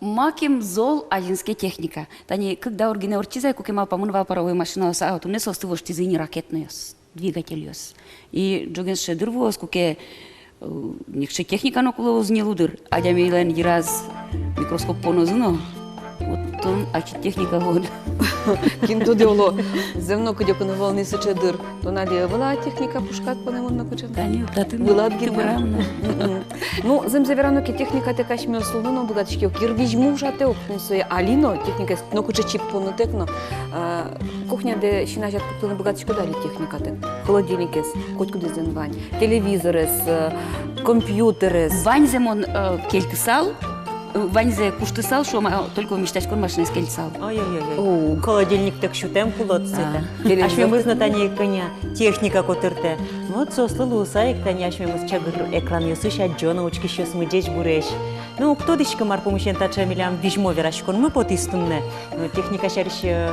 Маким зол азинская техника. Тани, когда оригинал орчизай, кукима помунвал паровую машину, а вот у нас остывош тизини ракетную двигатель. И джоген шедырвоз, куке никше техника нокуло узнелудыр, а дямилен ираз микроскоп понозуно. Вот он, а техника вот. Кінто діло, земно кудьоку не волний сечедир, то надія вела техніка пушкат по нему на кучен. Таня, Вилад гідбирам. Ну, земзавірано ке техніка така шміословно, но богатички, кірвіж мужа те окнесує, аліно, техніка, ну куче чіп понутекно, кухня, де ще нажат купили богатичку далі техніка, холодильники, хоть куди зенвань, телевізори, комп'ютери. Вань земон кельксал, Ванзе куштысал, что только мечтать кон машиной скельцал. Ой-ой-ой. Холодильник так шутем кулотцета. Ашме мы знатани коня техника котырте. Вот сослыл усаек таня ашме мы чагыр экран ёсыша джона учки щас мы дечь буреш. Ну кто дичка мар помощен тача милям бижмо верашкон мы потистунне. Ну техника шариш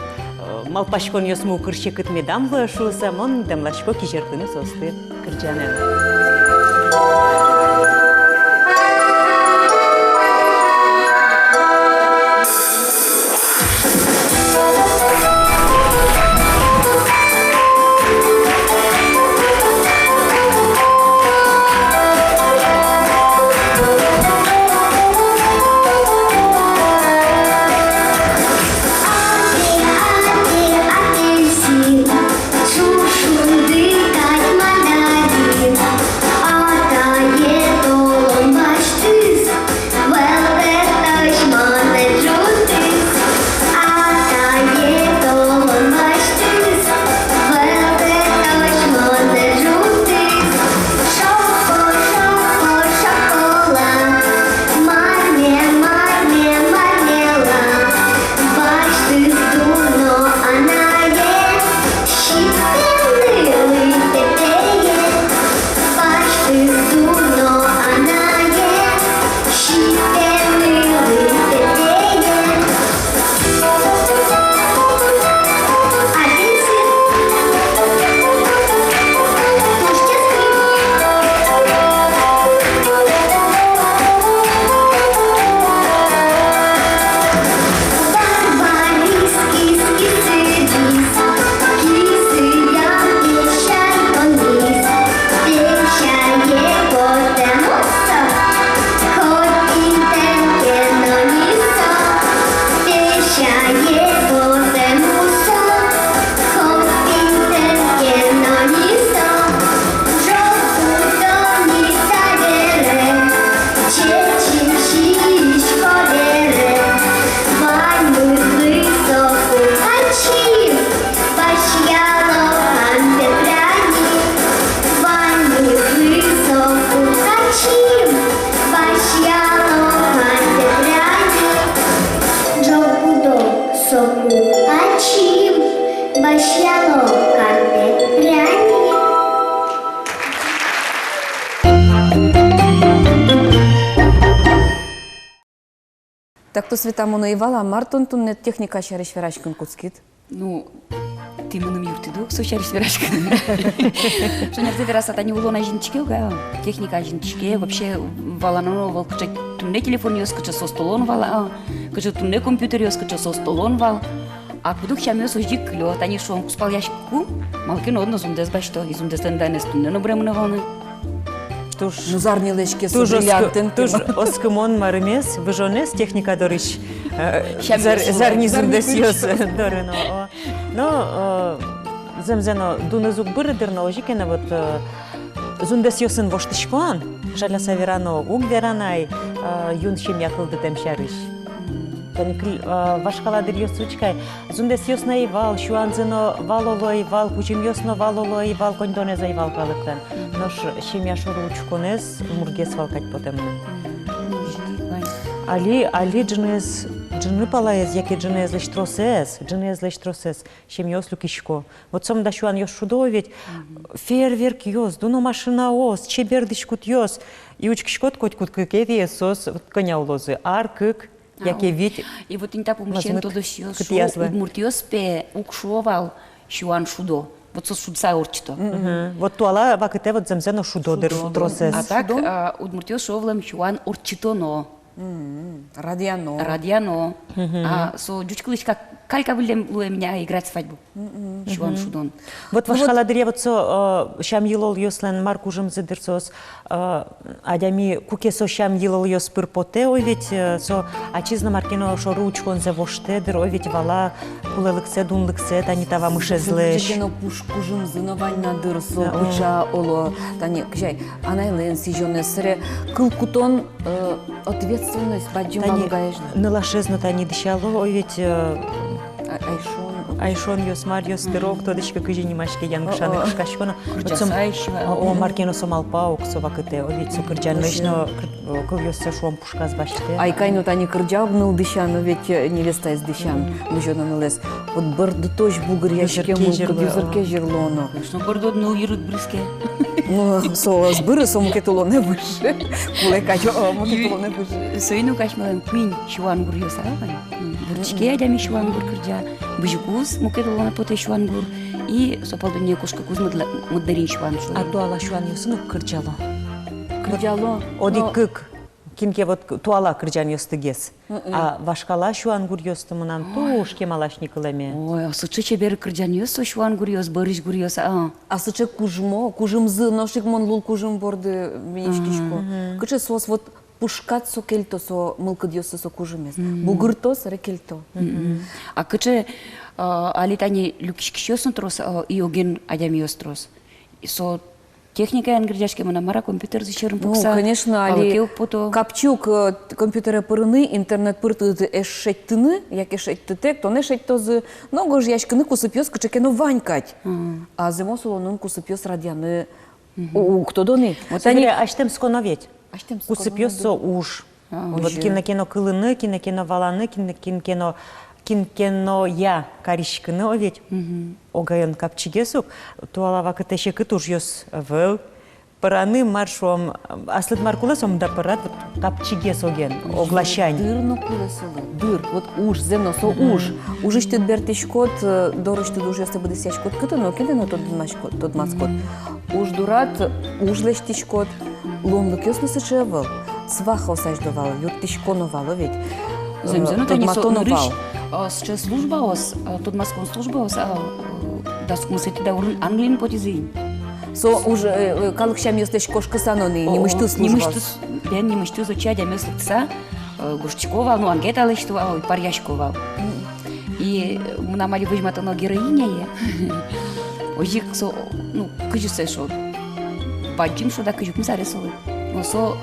малпашкон ёс мы укырщик медам лашуса мон демлашко кижертыны состы кырджанем. Так то света моноивала, Мартон тунне техника шариш верашкин куцкит. Ну, ты маным юртыдук, сочариш верашка. Что не вераса, та не улона жинчке, техника жинчке, вообще валано вал, кача тунне телефон ёс, кача со столон вала, кача тунне компьютер ёс, кача со столон вал. А кудук хам ёс ождик клё, та не шон куспал яшку, малкин одно зундес башто, и зундес тенданес тунне, но бремна волны. Ну зарни лечки с бриллиантен. Туж оскомон маремес, выжонес техника дориш. Зарни зундес ёс дорено. Но земзено дунезук бырдырно ожикена вот зундес ёсын воштышкон. Жаля саверано угдеранай юн шем якылды темшариш. Вашкаладыр ёсучкай. Зундес ёсна ивал, шуанзено валолой вал, кучим ёсно валолой вал, кондонеза ивал калыктан. Нош шемя шуру учконез мургес валкать потемне. Али джны палаез, яке джнез леш тросез, шем ёс лукишко. Вот сом да шуан ёс шудо ведь фейерверк ёс, дуно машина ос, чебердышкут ёс, и учкишкот котькут кыкет есос коня улозы, аркык. Яке ведь и вот инта помощен todo šios Udmurtijos pe укшувал шуан шудо. Вот со шудца орчито. Вот туала вакыте вот земзено шудо дер тросес. А так Удмуртijos шовлем шуан орчито но. Радиано. Радиано. А со дючкалычка калька вылем луэ меня играть свадьбу. Шуан шудон. Вот ваш халадыре вот со шам елол йослен маркужем зидерсос адями куке со шам елол йос пырпоте, ой ведь со ачизна маркино шору учкон за воштедер, ой ведь вала кулелыксе дунлыксе тани тава мышезлеш. Жегено пушкужым зыновань надыр со уча оло. Тани, кжай, анайлен сижённе сре кылкутон ответственность баджим алгаежна. Нылашезна тани дышало, ой ведь Айшон йос Мариос пирог, то дечка кыжи немашке янгшаны кышкашкона. О маркино сомалпа оксо вакыте, ой ведь со кырджанмешно кыл йосса шуам пушказ баште. Айкайно тани кырджав ныл дышан, ведь невеста из дышан. Мужёна нылес. Вот бырды точ бугыр яшке юзырке жерлоно. Что бордод ну ирут бриске. Ну, со збыры со мукетуло не выше. Кулай качо мукетуло не выше. Соину кашмален куин шуан гур йоса. Бурчке адями шуан гур кырджа. Быжыкуз мукетуло на поте шуан гур. И сопалду не кушка куз муддарин шуан шуан. А туала шуан йосыну кырджало. Кырджало. Оди кык. Кинке вот туала кырджан йостыгес. А вашкала шуан гур йостымынан туш кемалашник ылеме. Ой, а сучы чебер кырджан йосо шуан гур йос, барыш гур йоса. А сыче кужмо, кужымзы, ношик мон лул кужым борды миничкишко. Кыче сос вот пушкат со кельто со мылкыд йосы со кужымес. Бугырто саре кельто. А кыче алитани люкишкиш йосын трос, и оген адями йос трос. Со техника ангрдяшке мана мара компьютер зачерым пукса. Ну, конечно, али капчук компьютера пырыны, интернет пырты эшеттыны, як эшеттетек, то не эшеттозы, много ж яшкыны кусып йос кычекено ванькать. А зимо солонун кусып йос радианы. Кто доны? Вот они аштем сконоветь. Аштем Кусып йосо уж. Вот кинокено кылыны, кинокено валаны, кинкено я каришкыны овет. Огайон капчигесук, туала вакытеше кытуж йос выл. Параны маршом, аслыт маркулесом да парат капчигес оген, оглашань. Дырно кулесылы, дыр, вот уж, земно со уж. Уж штыт бертешкот, дорожты дуж ясты буде сячкот, кытыно, кедено тот маскот. Уж дурат, уж лештишкот, лонлык йос нысыче выл. Сваха осаждовал, юртишконовало ведь. Земзено тани со нырыш. Сейчас служба ос, тут маскон служба ос, да скумсети да урын англин потизин. Со уже калыкшам йостеш кошка саноны, не мышту служба. Ben не мышту зачать, а мыслится Гурчикова, ну ангета лыштова, ой паряшкова. И мына мали выжматано героиня е. Ожик со, ну кыжысе шо, баджим шо да кыжук мисаресовы. Но со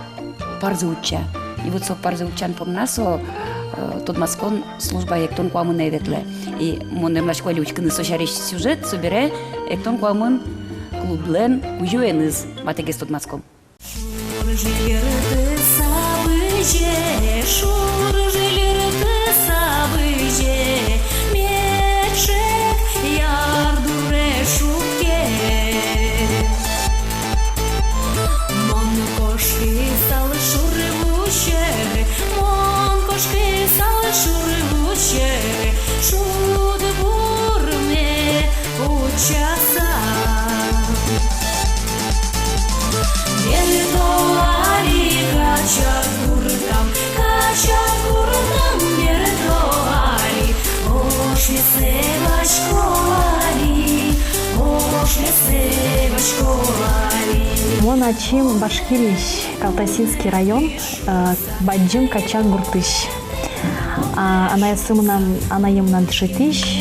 парзауча. И вот со парзаучан помна со тот маскон служба ектон куамын эветле. И монем лашко лючкыны сошариш сюжет собере ектон куамын клублен уюеныз матегес тот маском. Вон ачим Башкирич, Калтасинский район, Баджим Качан Гуртыш. Она емнан дышитиш,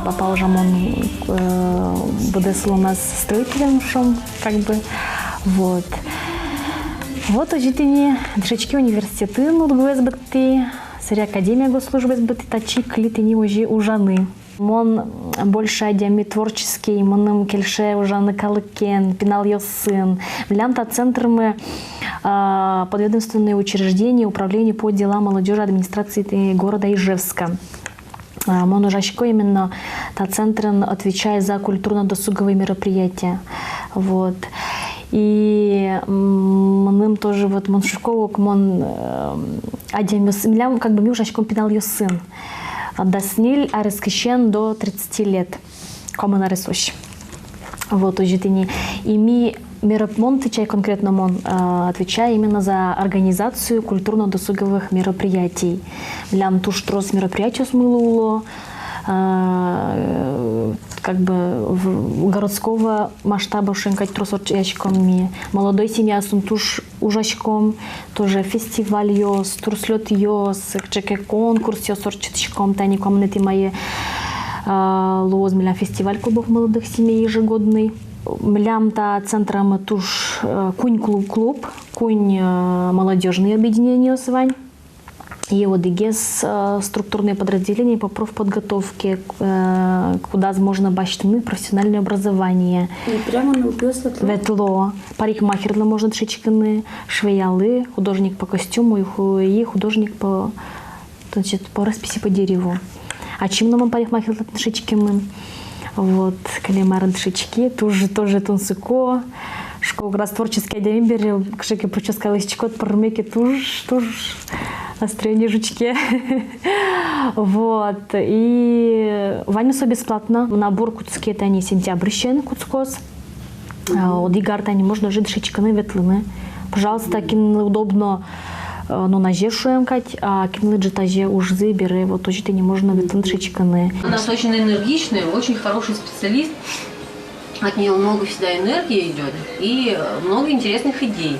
папа уже он будет у нас строителем, как бы, вот. Вот ожидание дышечки университеты, ну, ГСБТ, Сырья Академия госслужбы СБТ, тачик литини уже ужаны. Мон больше адями творческий, моным кельше ужаны калыкен, пинал ее сын. Влянта центр мы подведомственные учреждения, управление по делам молодежи администрации города Ижевска. Мон ужашко именно та центр отвечает за культурно-досуговые мероприятия. Вот. И моным тоже вот мон школок мон адями сын, как бы ми ужашко пинал ее сын. Дасниль арескищен до 30 лет. Коммунарисущ. Вот, уже тени. И мон отвечает конкретно, он отвечает именно за организацию культурно-досуговых мероприятий. Лям туш трос мероприятий смыло, как бы городского масштаба шенкать тросочками. Молодой семья сунтуш ужачком, тоже фестиваль йос, турслет йос, чеке конкурс йос орчичком, тайни комнаты мои лоз, мля фестиваль клубов молодых семей ежегодный. Млям та центром туш кунь клуб, кунь молодежные объединения свань. И вот ИГЕС структурные подразделения по профподготовке, куда можно бачить профессиональное образование. И прямо на Ветло, парикмахер можно шичканы, швеялы, художник по костюму и художник по, значит, по расписи по дереву. А чем нам парикмахер шичками? Вот, калимар шички, тоже тунсыко. Школа раз творческий дембер, кшеки прическа лысчко, пармеки тоже настроение жучки. Вот. И Ваня все бесплатно. Набор куцки это они сентябрьщен куцкос. От игарта они можно жить шичканы ветлыны. Пожалуйста, кин удобно, ну, нажешуем кать, а кин лежитаже уж заберы, вот тоже не можно ветлын шичканы. Она очень энергичная, очень хороший специалист. От нее много всегда энергии идет и много интересных идей.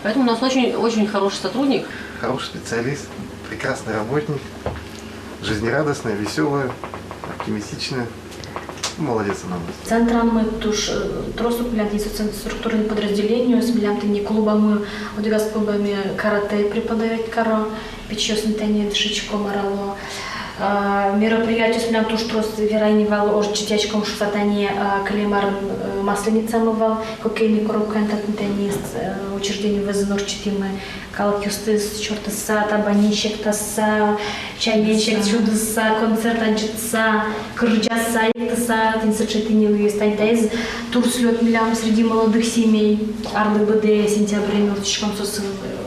Поэтому у нас очень хороший сотрудник. Хороший специалист, прекрасный работник, жизнерадостная, веселая, оптимистичная. Молодец она у нас. Центром мы туж тросу плянтису структурные подразделения, с миллиантами клубами, с клубами карате преподает каро, печёсный тенет, шичко морало. Мероприятие с млям туш трос верайнивал ож читячком шфатани калимар масленица мывал, хоккейный коробка тенис, учреждение везенор читимы, калкюстыс, чёртыса, табанищек таса, чайничек чудыса, концерт анчытса, кырджаса, иктыса, тинсычетинил юстайтайз, турслёт млям среди молодых семей, арлыбыды сентябрь милтичком сосыл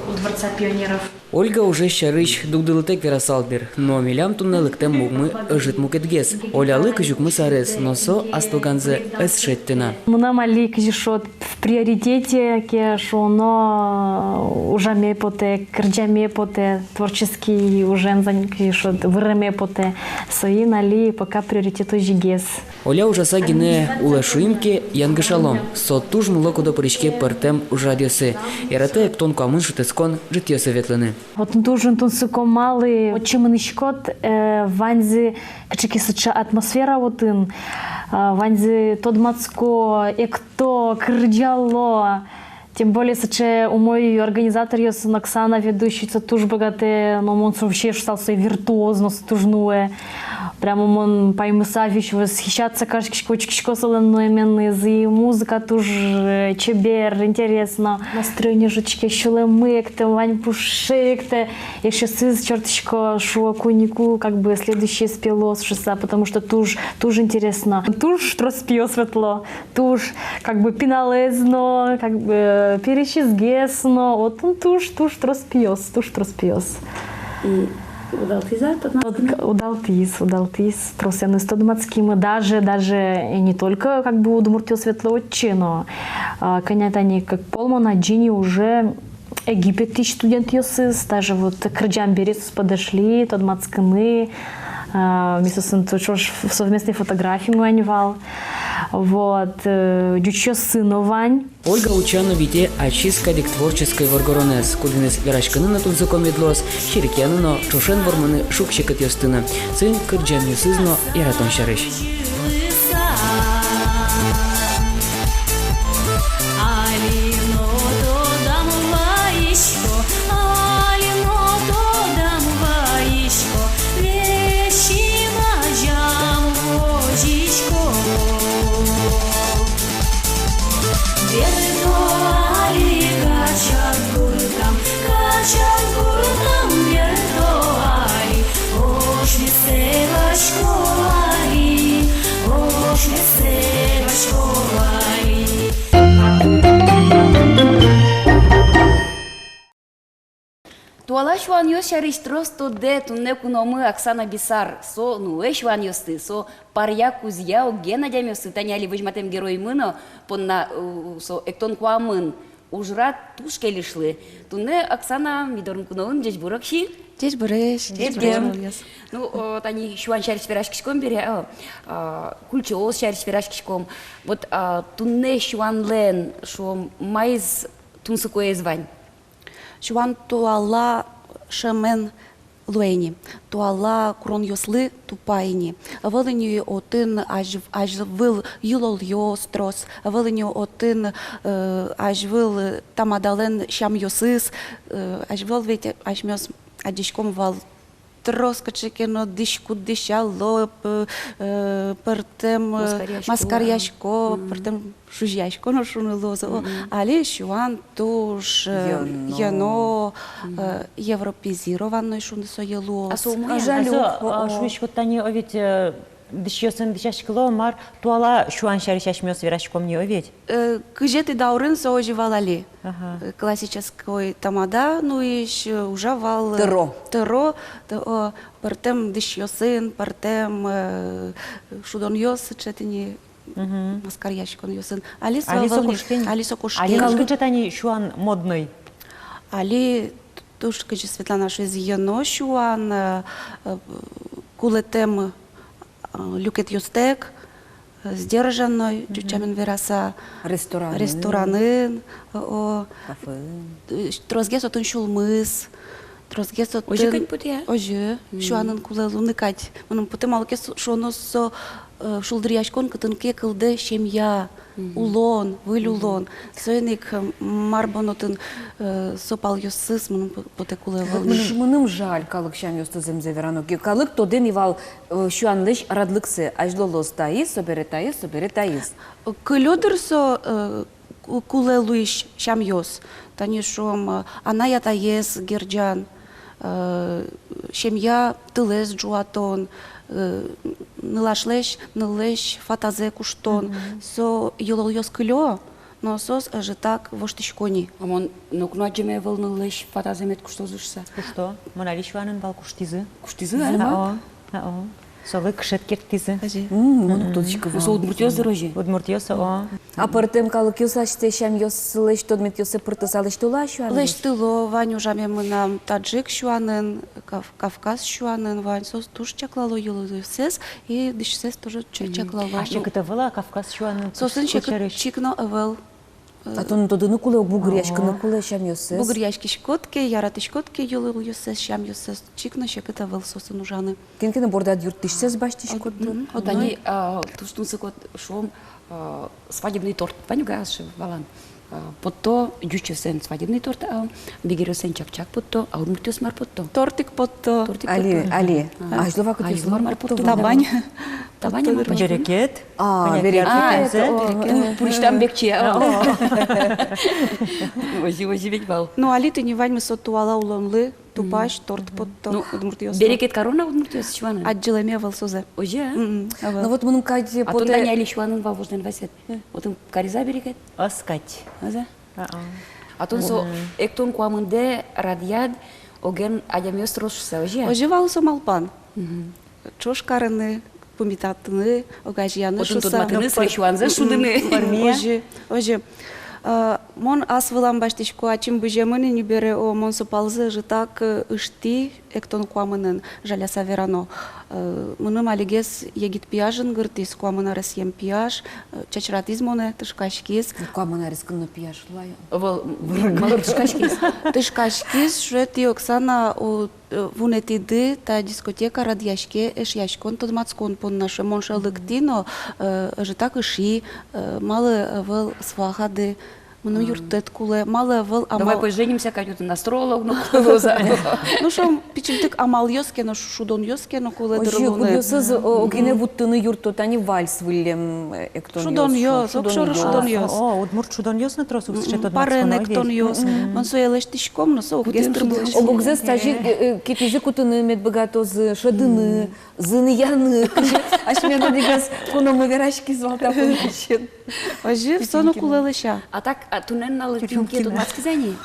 у Дворца пионеров. Ольга уже щарыч дугдылытек верасалбер, но милям туннелыктем мугмы ыжыт мукетгес. Оляли кыжукмы сарес, носо астылганзе эсшеттина. Мына мали кыжишот в приоритете, ке шоно ужаме поте, кырджаме поте, творческий ужен занят кыжишот, выреме поте. Сои нали пока приоритет ожигес. Оля ужаса гине улашуимке янгышалом, со туж млоку до паричке партем ужадьосы. Ярате ктон камын шутескон житьосы ветлыны. Вот дуже тунсыко малый, вот чем нищкот ванзи качеки сыча атмосфера вот ин, ванзи тодмацко, экто, крджало. Тем более, сыче у мой организатор Йосан Оксана, ведущица туж богатая, но он вообще стался виртуозно стужнуе. Прямо он поймысавич восхищаться кашки-кочки-шко соломенные язы, музыка тоже чебер, интересно. Настроение жучки, щулемык, те вань пушек, те еще сыз черточка шо кунику, как бы следующее спело с шоса, потому что туж интересно. Туж троспио светло, туж как бы пиналезно, как бы перечизгесно, вот он туж троспиос. И Удалтис, тросяны стодмацкими, даже и не только как бы удмуртил светлоотчино. Конечно, они как полмона джини уже Египет тысяч студент йосыс, даже вот к Рджам Бересус подошли, тодмацкими, вместе с в совместной фотографии мы анивал. Вот, дючо сыну Вань. Ольга учана вите ачиска дик творческой варгоронес, кудинес верашканы на тунзаком медлос, хирикяны но чушен варманы шукщикат ястына, сын кырджан ясызно яратон шарыш. Ошли севашко али, Туала шуан йос шаристрос то де тунне куномы Оксана Бисар со ну шуан йосты со парья кузья Гена дямёсы таняли выжматем герой мыно понна со эктон куамын ужрат туш келишлы. Тунне Оксана мидорн куновын деш буракши. Здесь брешь, здесь брешь. Ну, тани шуан шариш верашкишком бере, кульчоос шариш верашкишком. Вот тунне шуан лен, шо майз тунсыкое звань. Шуан туала шамен луэни, туала крон йослы тупайни. Вылыню отын аж выл юлол йострос, вылыню отын аж выл тамадален шам йосыс, аж выл ведь аж мёс адишком вал троскачекено дишку дишало пертем маскарьяшко пертем шужяшко но шунылозо але шуан туш яно европезированный шунысо ело Швышко тани овет дишьёсын дишашкило мар туала шуан шаришашмёс верашком не овет. Кыжеты даурын сооживалали классической тамада, ну и ужавал теро, партем дишьёсын, партем шудон йос, четени маскарьяшкон йосын. Алисо куштен. Али калгыча тани шуан модный. Али туш кыжы Светлана швезьено шуан кулетем люкет юстек, сдержанной, чучамен вераса рестораны, трозгес отын шулмыс, трозгес отын... Оже кань путя? Оже, шуанын кулелуны кать. Мыным путем алкес шоносо шулдрияшкон кытынке кылды шемья, улон, выль улон. Сойник марбонотын сопал йосыс, мыным путе кулелуны. Мыным жаль, калык шам йосты земзе вераноки. Калык тоден ивал шуанлыш радлыксы, ажлолос таис, собере таис. Кылёдырсо кулелуиш шам йос. Тани шом аная таес герджан, шемья тылес джуатон, нылашлеш, нылеш фатазе куштон. Со йолол йос кылё, но сос же так воштышкони. Амон нукну аджеме волнылыш фатаземет куштозушса. Кушто? Монали шуанын вал куштизы. Куштизы, альма? Совы кышет кертизы. Со удмуртёз дорожи. Удмуртёсы, о. А пыртем калык юсаште шам йослыш тодмет йосы пыртысалыш тула шуан. Леш тыло ваню жаме мынам таджик шуанын, Кавказ шуанын, вань сос туш чаклало йолы сес, и дышсес тоже чаклало. А ще кыта вала Кавказ шуанын Сосын чикно эвел. А то тодыны куле бугряшканы куле шам йосы. Бугряшки шкотке, яраты шкотке йолы йосес, шам йосес, чикно шекыт эвел сосын ужаны. Кенкене бордад юртышсез баштишкодын. Вот они туштунсы кот шом свадебный торт, панюгаш валан. Потто дючесен свадебный торт, бигеросен чакчак потто, а удмуртёс мар потто. Тортик потто. Али. Ажлова кыт Мар потто. Табань. Табань мар потто. Берекет. берекет. Пуриштам бекче. Ози бек бал. Ну, али ты не вань со туала улонлы, тупаш, торт потто. Берекет корона удмуртёс шваны. Аджилеме вел созе. Оже. Ну вот мыным кади А то таня али шванын вавужден васет. Вот он кариза берекет. Оскать. Аза? А то со эктон куамынде радиад оген адямёс рошса оже. Оживал со малпан. Чошкарыны, помитатыны, огажьяны Вот он тут матыны свечуанзе шудыны. Оже. Мон ас вылам баштишко ачим быжемыны не бере о мон сопалзы же так ышти эктон куамынын жаляса верано. Мыным алигес егит пияжын гыртис куамына ресьем пияж, чачратизмоне тышкашкис. Куамына рискынны пияш лайо. Малор тышкашкис. Тышкашкис шуэти Оксана вунетиды та дискотека радяшке эш яшкон тодмацкон пон наше монша лыктино же так ыши малы выл свахады. Мыным юртет куле, малы выл Давай амал... поженимся, Катюта, на астролог, ну кулоза. Ну шо, пичимтик амал йоске, но шудон йоске, но куле Ожи дырлуны. гудосыз огине буттыны юртто тани вальс вылем эктон Шудон йос, окшор шудон йос. О, удмурт шудон йос на тросу кышет Парен эктон йос. Мон со елеш тишком, но со оркестр был. Огогзе стажи китизи кутыны медбагатоз шадыны, зыны яны. Ашмена дигас куномы верашки звалта пунчен. Ожи в сону куле леша. А так, тунен на лытинке тут маски за ней.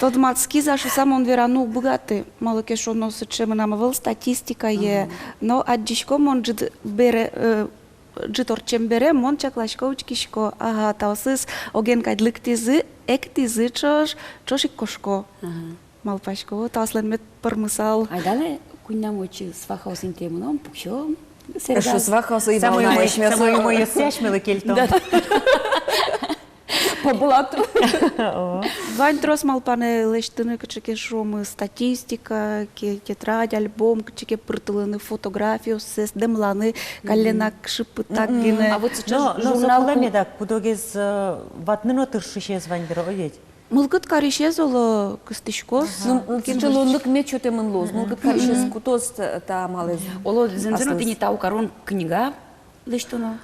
Тот мацки за что сам он верану богатый, мало кешо носит чем нам вел статистика е, но аддишко он джит бере джитор чем бере, мон чаклашко учкишко, ага, таосис оген кайдлик тизы, ек тизы чош и кошко. Малпашко, таслен мет пармысал. Айдале куннам очи свахаусин темном, пукшо. Що свахався і Самою вона самою мою сяшмили кельтом. по блату. Вань трос малпане лештыны кычыке шомы статистика, ке тетрадь, альбом, кычыке пыртылыны фотографию, сес демланы, калленак шыпытак гине. А вот сейчас Но журнал закуламедак, пудогез ватныно тыршыше звандыр ойдеть. Мылгыт карише золо кыстышко. Кінчилонлик ме чотемын лоз, ну карше скутоз та малез. Оло земзено ты не тау корон книга, лештоно.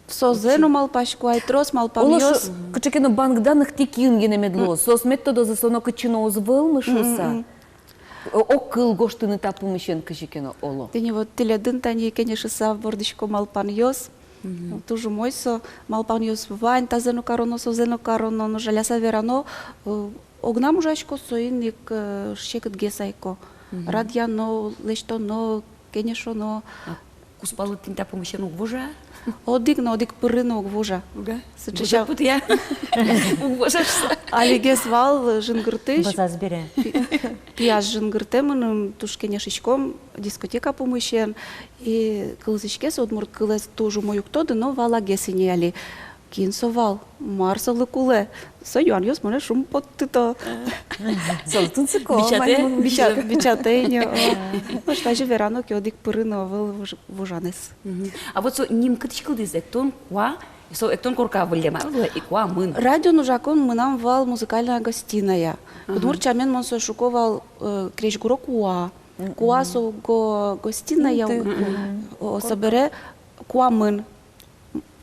Созено малпашко, айтрос малпан Олош йос. кычекено банк данных тикин гене медлоз. Сос методо засоно кычино узвыл мышуса. Окыл гоштыны тапымышен кычекено оло. Ты не вот теледын тани кенеши сав бордышко малпан йос. Тужу мойсо малпан йос вань тазено кароно созено кароно, но жаляса верано. Огнам ужашко соин ик шекет гесайко. Радьяно, лештоно, кенешоно. Куспалы тин тапымышен угвожа. Одик пырыны огвожа. Сыча пут я. Угвожашса. Алигес вал жингыртыш. Базаз бере. Пияж жингыртемын тушкене шишком дискотека помышен. И кылзышкес одмурт кылес тоже мою кто-то, но вала гесине али. Кинсовал, марсалы куле. Союан йос мене шум поттыто. Солтун цыко. Бичатейне. Ну что же верано ки одик пырыны овыл вожанес. А вот со ним кытышкыл дез эктон куа, со эктон корка вылема, и куа мын. Радио нужакон мынам вал музыкальная гостиная. Удмур чамен монсо шуковал крещгуро куа. Куа со го гостиная собере куа мын.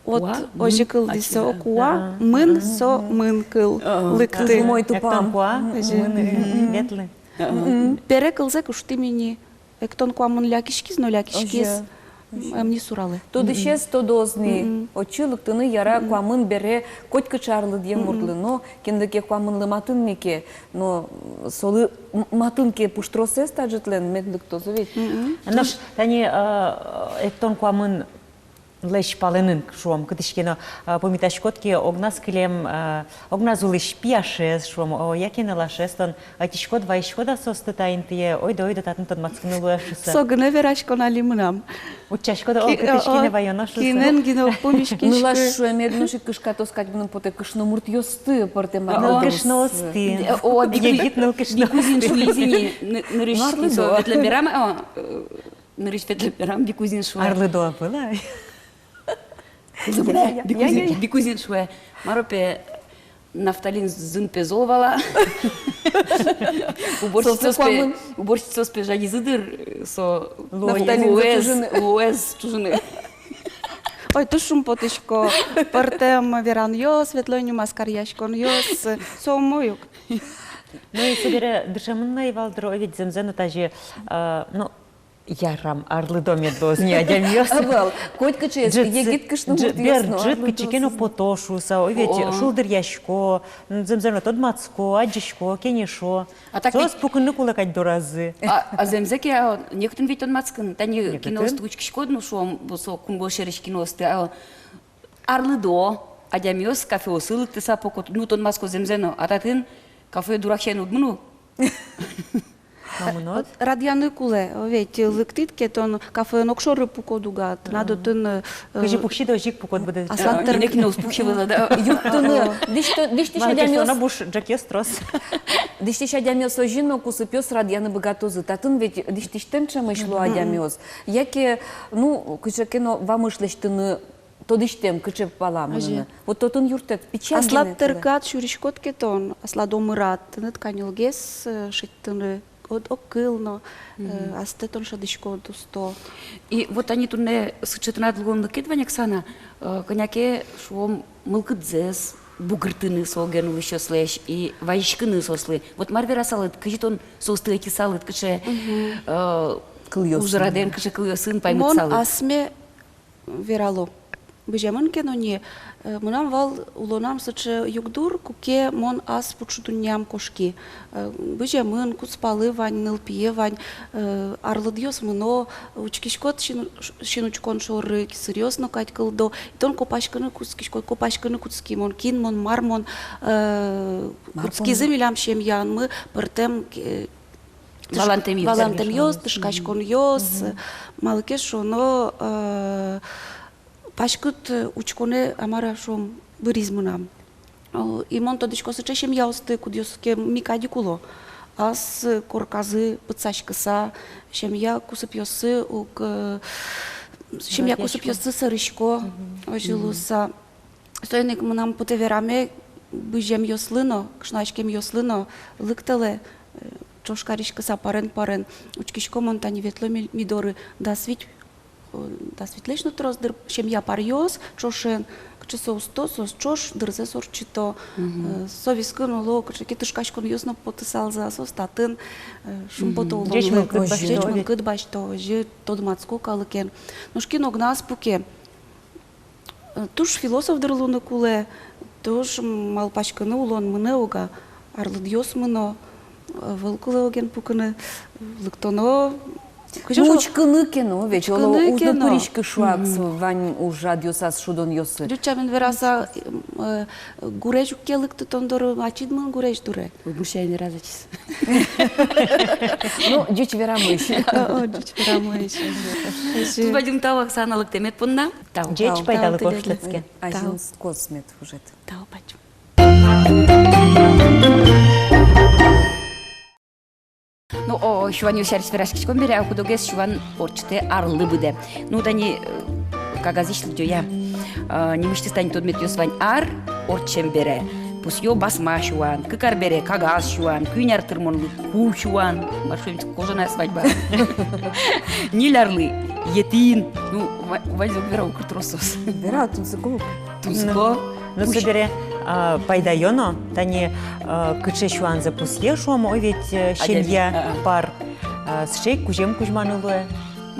Вот ожикыл дисо куа мын со мын кыл лыкты. Мой Ектон тупам. куа, ветлы. Пере кылзе кушты мини. Эктон куа мын лякишкиз, но лякишкиз. Эмни суралы. Тоды шес тодозны. Очылык тыны яра куамын бере котка чарлы дем муртлы. Но кендеке куамын лыматын неке. Но солы матынке пуштросес таджетлен медлик тозы ведь. Наш тани эктон куамын леш паленын шуам кытышкено помиташ котки огнас килем огнас улиш пиашес шуам о якена лашестон атишкот вайшкода состатайн тие ойда татын тон мацкыны луашыса. Согыны верашко нали мынам. Учашкода о кытышкене вайонашыса. Кинен гино помишкишки. Нылаш шуэмеднуши кышка тоскать гуным поте кышно мурт ёсты порте мадал. Кышно осты. О, Егитныл кышно. Бикузин шуизини, нырыш со ветлеберам, нырыш ветлеберам, бикузин шуа. Арлыдоа была. Бикузин шуа. Маропе нафталин зын пезолвала. Уборщица спе жаги зыдыр со луэз чужины. Ой, тушум потышко. Портем веран йос, светлойню маскар яшкон йос. Сомуюк. Ну и собере дышамынна и валдро ведь земзену тажи, ну, ярам арлыдоме дозни адямьёс. Абал, котка чест, егит кышно мурт ёсно. Бер джит кычекено потошуса, ой ведь шулдыр яшко, земзену тод мацко, аджишко, кенешо. А так Сос пукынны кулакать доразы. А земзеке некотын ведь он мацкын, тани киносты учкишкодну шуам босо кунго шереш киносты, арлыдо, адямьёс кафе осылык тыса покот, ну тон мацко земзено, а татын кафе дурахшен удмыну. Мамынот. Радьяны куле, ведь лыктит кетон кафе нокшоры пукодугат. Надо тын... Кыжы пукши да жик пукот буде. Не кино спухивала, да. Юктыны, дишти шадямёс. Она буш джакес трос. Дишти шадямёс ожино кусыпёс радьяны богатозы. Татын ведь дишти штемчем ишло адямёс. Яке, ну, кычекено вамышлештыны тодиштем кычеп паламыны. Вот тотын юртет печаль. Аслат тыргат шуришкот кетон, асладомырат. Тынет канилгес шиттыны. От окылно, астетон шадышко дусто. И вот они тут не сычетнат лгонлы кетвань Оксана, коняке шуом мылкыдзес, бугыртыны солген улыщо слэш, и вайшкыны сослы. Вот марвера салыт, кажет он состы эти салыт, каже узраден, каже кыльосын паймыт Мон салыт. асме верало. бежемын кеноне, мынам вал улонам сычы югдур, куке мон ас пучудуням кошки. Бежемын, куцпалы вань, нылпие вань, арлыдьос мыно, учкишкот шинучкон шоры, серьезно кать кылдо, и тон копашканы куцкишкот, копашканы куцки, мон кин, мон мар, мон куцки землям шемьян, мы пертем Валантем йос, тышкачкон йос, малыкеш шоно пашкут учконе амара шом буризмунам. И мон тодышко сычешем яусты кудьоске микадикуло. Ас корказы пыцашкыса, шемья кусыпьосы ук шемья кусыпьосы сырышко ожилуса. Стояник мынам путевераме быжем йослыно, кшначкем йослыно, лыктеле. Чошкаришка парен, учкишко монтани ветло мидоры да светлечно троздыр, чем я парьос, чошен, кчесо сос чош, дырзе сорчито, совискын уло, кчеки тышкашкон юсно потысал за состатын, шумпото уло, жечман кыдбашто, же тодмацко калыкен. Нушкин огнас пуке. Туш философ дырлуны куле, туш малпашканы улон мыны ога, арлыдьос мыно, Вълкулоген пукане, лъктоно. Учкыны кено, вече оло узна пыришкы шуакс вань уж радиосас шудон йосы. Дючамен вераса гуреш уке лъкты тондор ачидман гуреш дуре. Обушай не разачис. Ну, дюч верамыш. Дюч верамыш. Тут вадим тау Оксана лъктемет понна. Тау. Джеч пайдалы кошлыцке. Ажин космет уже. Тау пачу. Ну, шуван юсярис верашкичкон бере, ако догес шуван орчите арлы буде. Ну, да не кагазишлы дёя. Немышты станет тодмет юсвань ар орчем бере. Пус ё басма шуван, кыкар бере, кагаз шуван, кюняр тырмонлы, ку шуван. Маршуемец кожаная свадьба. Ниларлы, етин. Ну, вальзок вера укртросос. Вера, тунсыгу. Тунсыго. Ну, собере пайдайоно, тани кыче шуан запусье шуам, ой ведь щенья пар с шей кужем кужманылуе.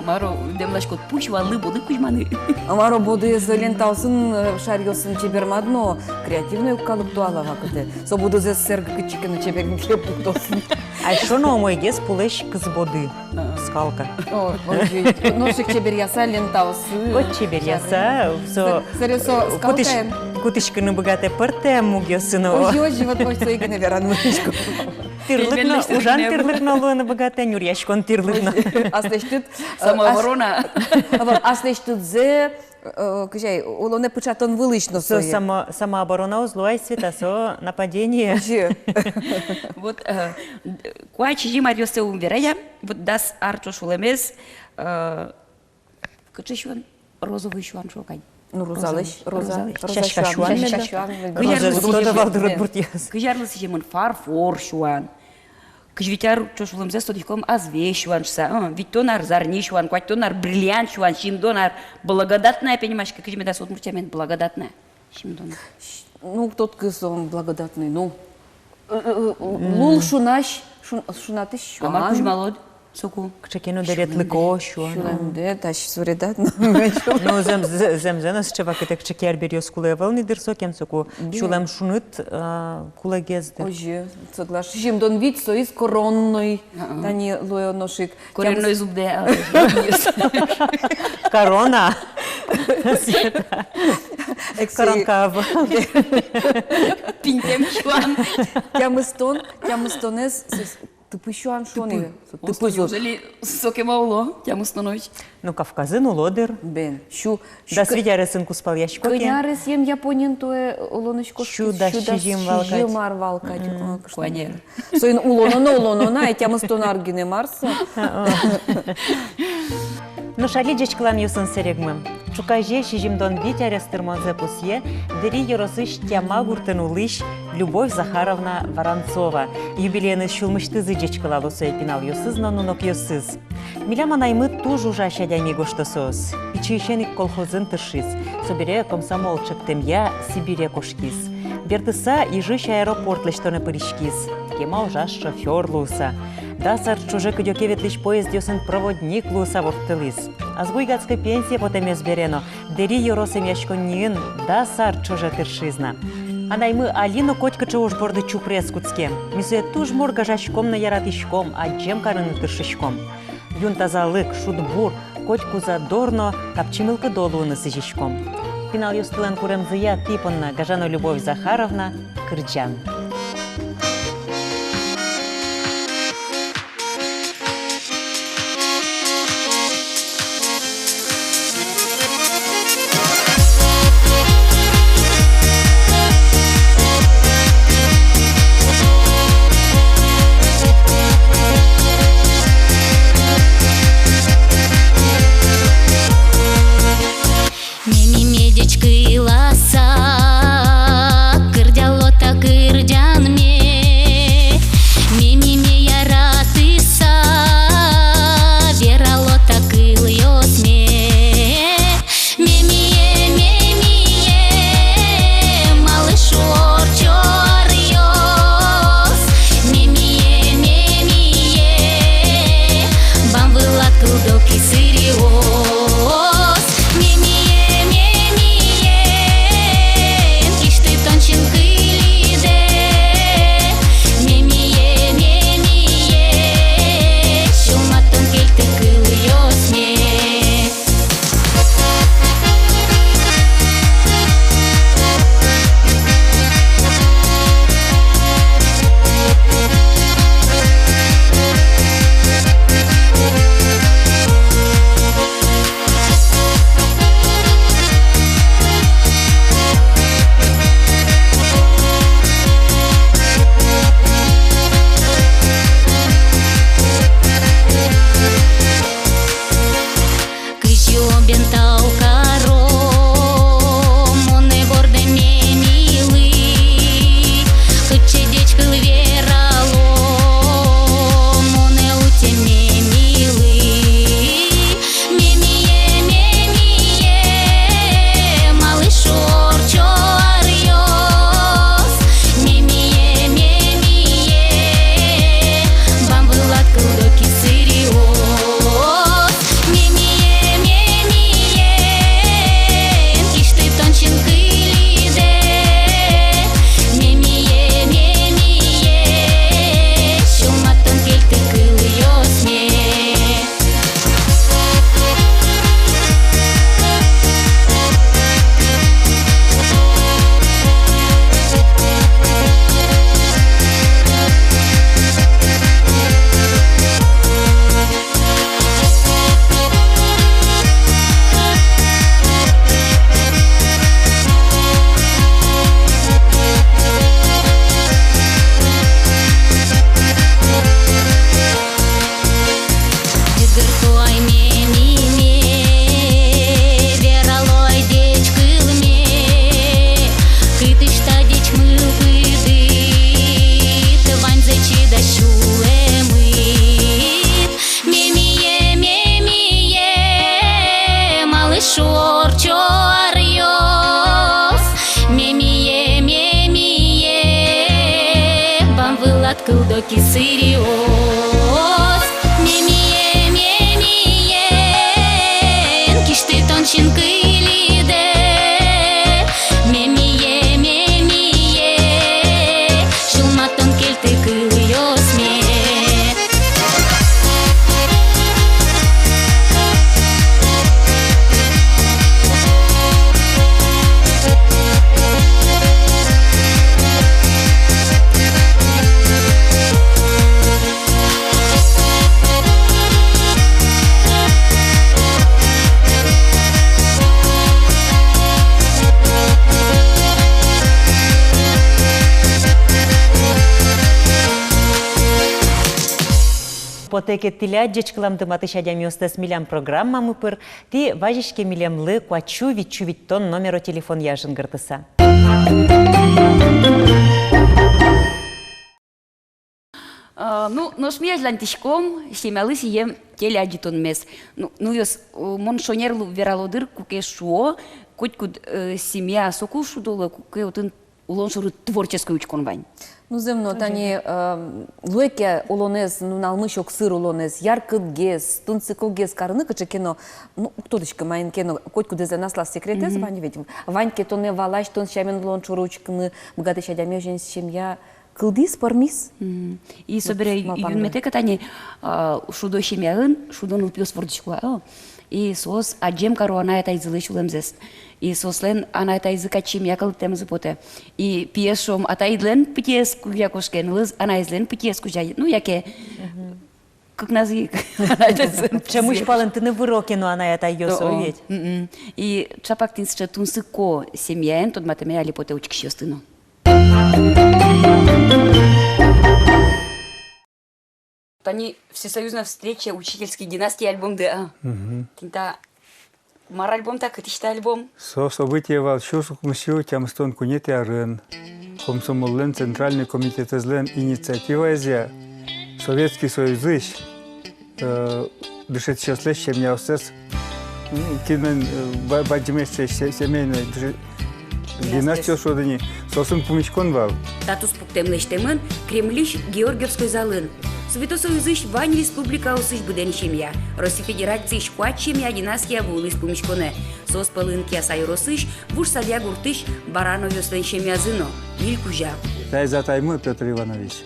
Маро демлашкот пушва лыбоды кужманы. Амаро боды заленталсын шарьосын чебермадно, креативный калыктуала вакыты. Со буду зе сэрга кычикыны чеберин кепуктосын. А шоно мой гес пулеш кызбоды. Скалка. Ношик чебер яса ленталсы. Кот чебер яса, со Серьезно, скалкаем. Кутышкыны богате пырте мугесыно. Ой, живот мой сойги наверан мышку. Тирлыкно, ужан тирлыкно луэна богате, нюрьяшкон тирлыкно. Аслештыт Самооборона. Аслештыт зе, кажай, улоне пычатон вылычно Со сое. самооборона узлуай света, со нападение. Вот куачи жимарьосе умверая, вот дас арчо шулемес, кычы шуан, розовый шуан шокань. Ну, розалыш, роза. Чашка шуан. Кыжарлысы жемын фарфор шуан. Кыжвитяр чошулымзе содихком азве шуан шса. Ведь тонар зарни шуан, куать тонар бриллиант шуан, шимдонар благодатная, понимаешь, как кыжме дас отмурчамен благодатная. Шимдонар. Ну, тот кыз он благодатный, ну. Лул шунаш, шунатыш шуан. Ама кужмалод, соку. Кчекину дерет лыко шуан. Шуланде, таш суредатно. Ну, земзенос чева кытек чекер берёс куле вълни дырсокем соку. Шулем шуныт куле гездер. Оже, соглаш. Шимдон вид соис коронной, тани луе ношик. Коренной зуб де. Корона. Коронка. Пинтем шуан. Тямыстонес, тыпы шуан шоны. Неужели соке мауло, тяму станович? Ну, Кавказын улодыр. Бен, шу. Да свидяры сынку спал ящикоке. Кыняры съем японин тое улоночко. Шу да щижим валкать. Щижимар валкать. Куанер. Соин улонона, и тямыстонар гине марса. Ну, шали джечклан юсын серегмым. Чукаже шижимдон витяря стырмонзе пусье, дыри еросыш тяма гуртын улыш Любовь Захаровна Воронцова. Юбилейны шулмыштызы джечкала лусой пинал юсыз, но нунок юсыз. Миляма наймы тужу жашадями гоштосос. Пичищеник колхозын тыршиз. Собере комсомолчык темья Сибире кошкиз. Бертыса ижыш аэропорт лештоны пыришкиз. Кема ужаш шофер луса. Дасар чужек идёкевет лишь поезд ёсын проводник луса вортылыз. азгуйгацка пенсия потемес берено, дери yorosem яшконнин, да сар чожа тыршизна. Анаймы Алина котька чоуж борды чупрес куцке. Мисе туж морга жашком на яратишком, а джем карыны тыршишком. Юн тазалык, шудбур, котьку задорно, капчимылка долуны сыжишком. Финал юстылан куремзыя типонна Гажана Любовь Захаровна Кырджан. Кылдоки сириос, мемие, кишты тончин кылиде, мемие, шулматон келте кылыос ме. Потеке тилядjечкылам дыматышадям юстас милям программамы пыр, ти важишке милямлы куачу витчу-виттон номеро телефон яжын гыртыса. Ну шмияжлан тишком, семялы сием телядjитон мес. Ну ёс мон шонерлу вералодыр куке шуо, куть семья сокул шудолы, куке отын улон шуру творческой учкон вань. Ну, земно, тані лойке улонез, ну, налмишок сир улонез, яркыт гез, тунцикл гез карыны кычы кено, ну, ктодочка майын кено, котку дезе наслас секретез, вань ведь, ваньке то не валаш, тон щамен улон чуручкыны, бгаты щадяме женс семья, кылдис, пармис. И собере юнмете катани шудо шемягын, шудон упиос вордичкуа, и сос аджем кару ана это изылыш улемзес. И сослен ана это языка чем якал тем запоте. И пьесом атайдлен пьеску якошкен лыз, ана излен пьеску жай. Ну яке как назик. Чому ж пален не вироки, ну ана это йосо ведь. И чапак тин счетун сыко семьяен, тот матемя липоте учки щестыно. Они всесоюзная встреча учительской династии альбом ДА. Тинта мар альбом так, это считай альбом. Со события волчусук мсю тямстон кунете арен. Комсомоллен Центральный комитет излен инициатива изя. Советский Союз ищ. Дышит сейчас легче, чем я устес. Кинен баджимешче семейной династию шодани. Сосын пумичкон вал. Татус пуктемлештемын Кремлиш Георгиевской залын. Советосоюзыш Вань Республика усыш буден семья. Россия Федерации шкуат семья династия вулыс пумичконе. Сос пылынки асайросыш вуш садя гуртыш баранов ёслен семья зыно. Иль кужа. Тай затаймы Петр Иванович.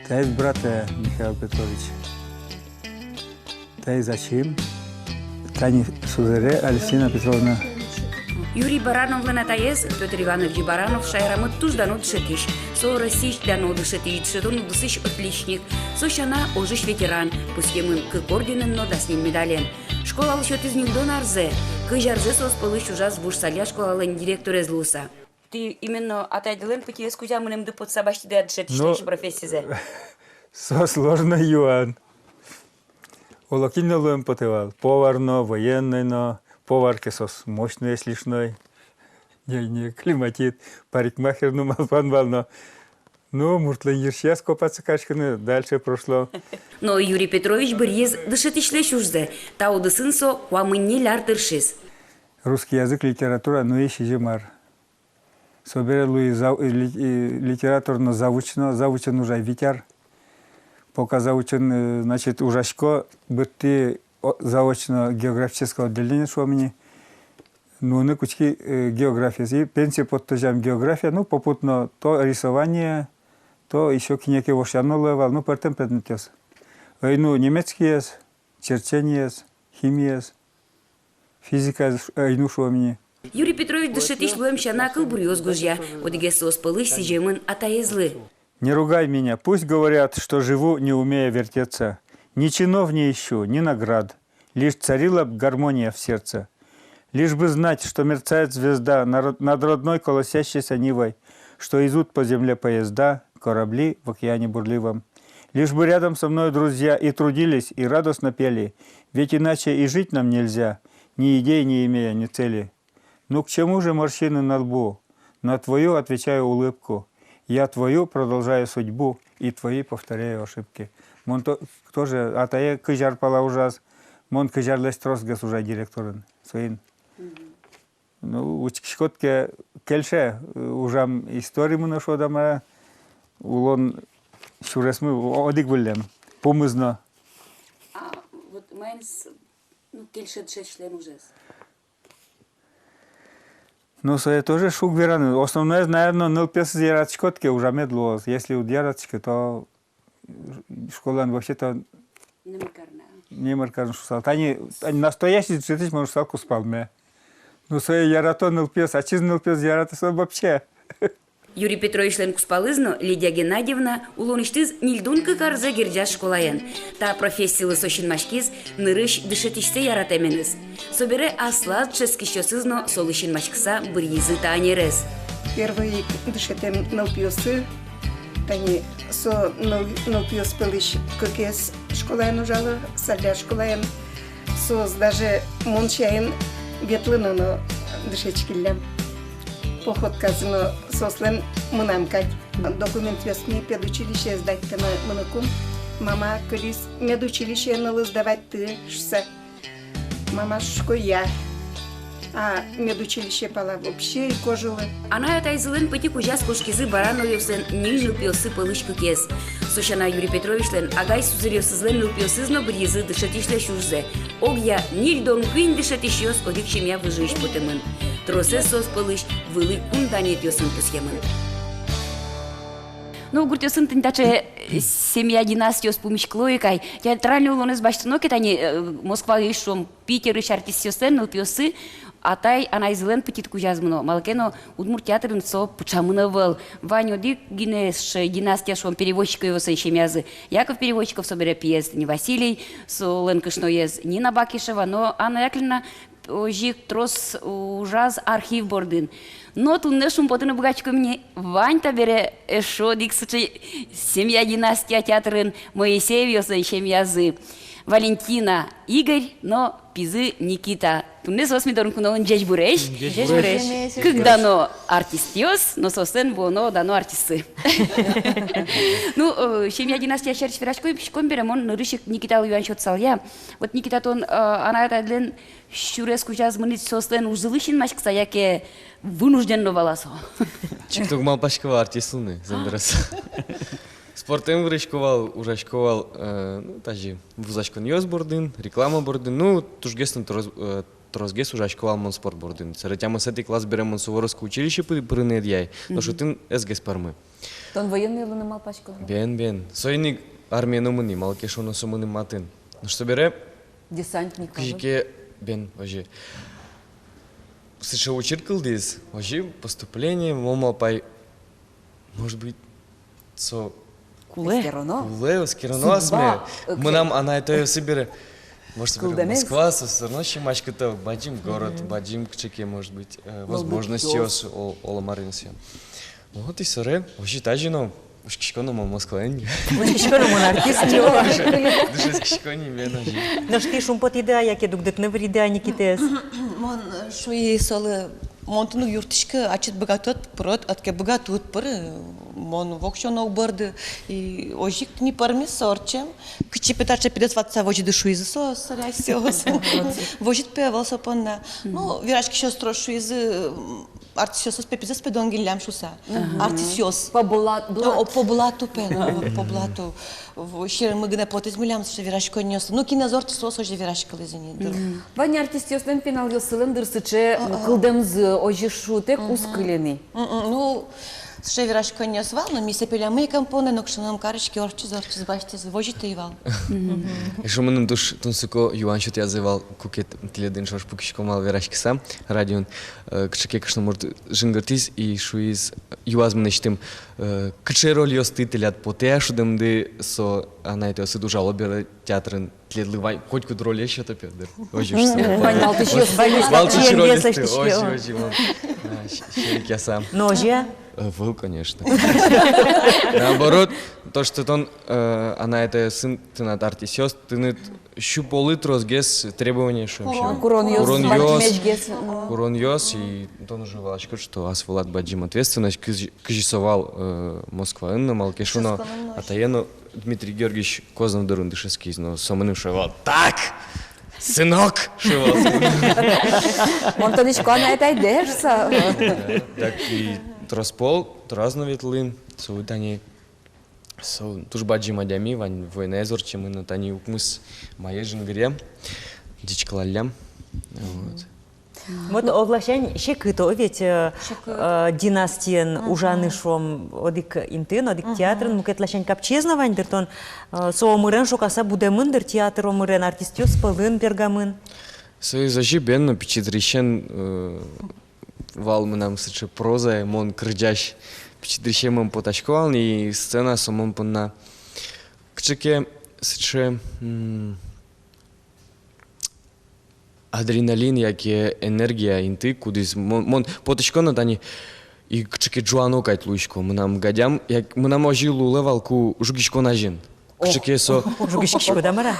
Тай брат Михаил Петрович. Тай зачем? Тани Сузере Алексина Петровна. Юрий Баранов Ленатаес, Петр Иванович Баранов, Шайрамыт туж дано дышетиш. Со Россич дано дышетиш, дышетон дысыш отличник. Со щана ожиш ветеран, пустемын к орденен, но да с ним медален. Школа лышет из них до нарзе, к жарзе сос пылыш ужас в урсаля школа лен директор из Луса. Ты именно отайдылен пути эскузя мынем да под сабашти да дышетиш профессизе. Со сложно юан. Улокинно луем потывал. Поварно, военный, поварки сос мощный, слишной. Не климатит. Парикмахер, ну, малпан вално. Ну, муртлен ершьяс копаться качканы. Дальше прошло. Но Юрий Петрович бырьез дышетишлеш ужзе. Тау дысынсо хуамынни ляртыршиз. Русский язык, литература, ну, ещё жемар. Собере луи литературно завучен уже витяр. Пока заучен, значит, ужашко, бытты заочно географического отделения шо мне. Ну, на кучки географии. И пенсия подтожам география, ну, попутно то рисование, то еще кинеки вошьянулевал, ну, пертем предметес. Ну, немецкий есть, черчение есть, химия есть, физика, ну, шо мне. Юрий Петрович дышетиш луем щана кылбурьёз гужья. Одиге сос пылыш сижемын атаезлы. Не ругай меня, пусть говорят, что живу, не умея вертеться. Ни чинов не ищу, ни наград. Лишь царила б гармония в сердце. Лишь бы знать, что мерцает звезда над родной колосящейся нивой, что идут по земле поезда, корабли в океане бурливом. Лишь бы рядом со мной друзья и трудились, и радостно пели, ведь иначе и жить нам нельзя, ни идей не имея, ни цели. Ну к чему же морщины на лбу? На твою отвечаю улыбку. Я твою продолжаю судьбу, и твои повторяю ошибки. Мон тоже, а тае кыжар пала ужас, мон кыжар лестрос гас уже директорын своин. Ну, учкишкотке кельше, ужам истории мы нашо дама, улон шуресмы одик вылем, помызно. А вот майнс, ну, кельше член ужас. Ну, это тоже шук вераны. Основное, наверное, ныл пес зиратчкотке уже медлоз. Если у дьярачки, то школа вообще-то не маркарно шусал. Они настоящий цветыч мы шусалку спалме. Ну, свои ярато ныл пес, а чиз ныл пес зиратасы вообще. Юрий Петрович лен куспалызно, Лидия Геннадьевна, улоништыз нильдунка карза гирджас школаен. Та профессиялы сощин машкиз, нырыш дышетишсе яратеменыз. Собере аслад ческищосызно солышин машкса бырьизы таанерез. Первый дышетем налпиосы, тани со налпиос пылыш кыкес школаен ужалы, сальдя школаен, соз даже мончаен ветлыныно дышечкиллем. Поход казано сослен мынамкать. Документ весны педучилище сдать на мынакум. Мама кылис медучилище налыз давать ты шса. Мама шкоя. а медучилище пала вообще и кожилы. Она это излен пытик ужас кошкизы барановьевсен нижнюю пиосы пылышку кес. Сушана Юрий Петрович лен агай сузыревсызлен нупиосызно бризы дышатишле шужзе. Огья нильдон квин дышатишьос одик шемя выжиж потемын. Тросе сос пылыш вылы кунданет йосын тусьемын. Ну, гуртёсын таче семья династиос помощь клоикай. Театральный улон из баштанок, это они Москва и Шом, Питер и артистиосен, нупиосы, а тай она излен petit кужазмно. Малкено удмур театрын со пучамыновал. Ваню дик гинеш династия Шом переводчика его сейшемязы. Яков переводчиков собере пьес, не Василий, со ленкашноез, Нина Бакишева, но Анна Яковлевна жик трос ужаз архив бордын. Но тут нешум потом богачка мне Вань-то бере шо диксучи семья династия театрын Моисеевьоса и семьязы Валентина Игорь, но пизы Никита. Тунне сосми дорункуновын жеж буреш. Когда но артистиос, но сосен боно дано артисты. Ну, семья династия шерч верашкой пешком берем, он рышик Никита Луян счет саля. Вот Никита тон она это длен шуреску час мынит сосен узылышин машкса, яке вынужденно валасо. Чикток малпашкова артистуны, замдрас. Спортем врачковал, урачковал, ну, тажи вузачкон йос бордын, реклама бордын, ну, тужгестен трозгес урачковал мон спорт бордын. Саратяма сети класс берем мон суворовское училище прынет яй, но шутын эсгес пармы. Тон военный луна малпашкова? Бен. Сойник армия номыни, малкешоно сомыны матын. Ну что бере? Десантник. Кижике бен, вожи. США учиркал здесь, вожи поступление, момалпай, может быть, со... Куле, скироно асме. Мы нам она это собере. Может быть, Москва, все равно чемачка-то бадим город, бадим кчеке, может быть, возможностью оламаринся. Вот и сорэ, вообще тажино, уж кишконо Москва-энни. Уж кишконо артист. Дышес кишкони вена. Но шки шумпот идея, яке дугдет не врида никитес. Мон шуи солы монтуну юртишка ачет богатот прот атке богатут пыр мон вокшоно барды и ожик не парми сорчем кичи петаче пидет ватса вожи душу из со сорясиос вожит певал сопонна ну вирашки шо строшу из артисиос пепизес педонгилям шуса артисиос по блату пен по блату вообще мы гне потизмилям что вирашко нёс ну кинозор сос ожи вирашка лезени Ваня артистиостен финал йосылын дырсыче кылдемзы ожишутек ускылени. Ну, ще вирашко не освал, но ми се пелямы кампоне, но кшанам карочки орчиз башти звожите и вал. Еще мы нам душ тунсуко юанчут я зывал кукет теледин шош пукишко мал вирашки сам радион кшеке кшно может жингартис и шуиз юазмны штим кше роль йосты телят потеашудым ды со она это се дужало бере театрын тледлывай хоть куд роль еще топер дыр. Ожи что. Малтыш ролисты. Ожи мон. Щерик я сам. Ножья? Был, конечно. Наоборот, то, что он, она это сын, ты над артисёс, ты над щуполы трозгес требования, что вообще. Курон йос, и он уже валачко, что асфалат баджим ответственность, кжисовал Москва, на Малкешуно, а таену Дмитрий Георгиевич Козном Дырундышевский, но самым шевал. Так! Сынок! Шевал. Монтоничко, она это идешься. Так и Троспол, Тразновитлин, Саудани, Тужбаджи Мадями, Вань Войнезор, чем мы на Тани Укмыс, моей женгре, Дичклалям. Вот оглашень шекыто, ведь династиен ужаны шом одик интын, одик театрын, мукет лашень капчезна вандертон, со мырен шокаса будемындер театр омырен артистёс пылын пергамын. Сой зажи бенно пичидрищен вал мы нам сыче проза, мон крыдящ пичидрищен мон потачковал, и сцена сомон понна кчеке сыче адреналин, яке энергия инты, кудис мон потачкона тани и кчеке джуано кайт луичко, мы нам гадям, мы нам ожилу левалку жугичко нажин. Кчеке со жугичко дамара.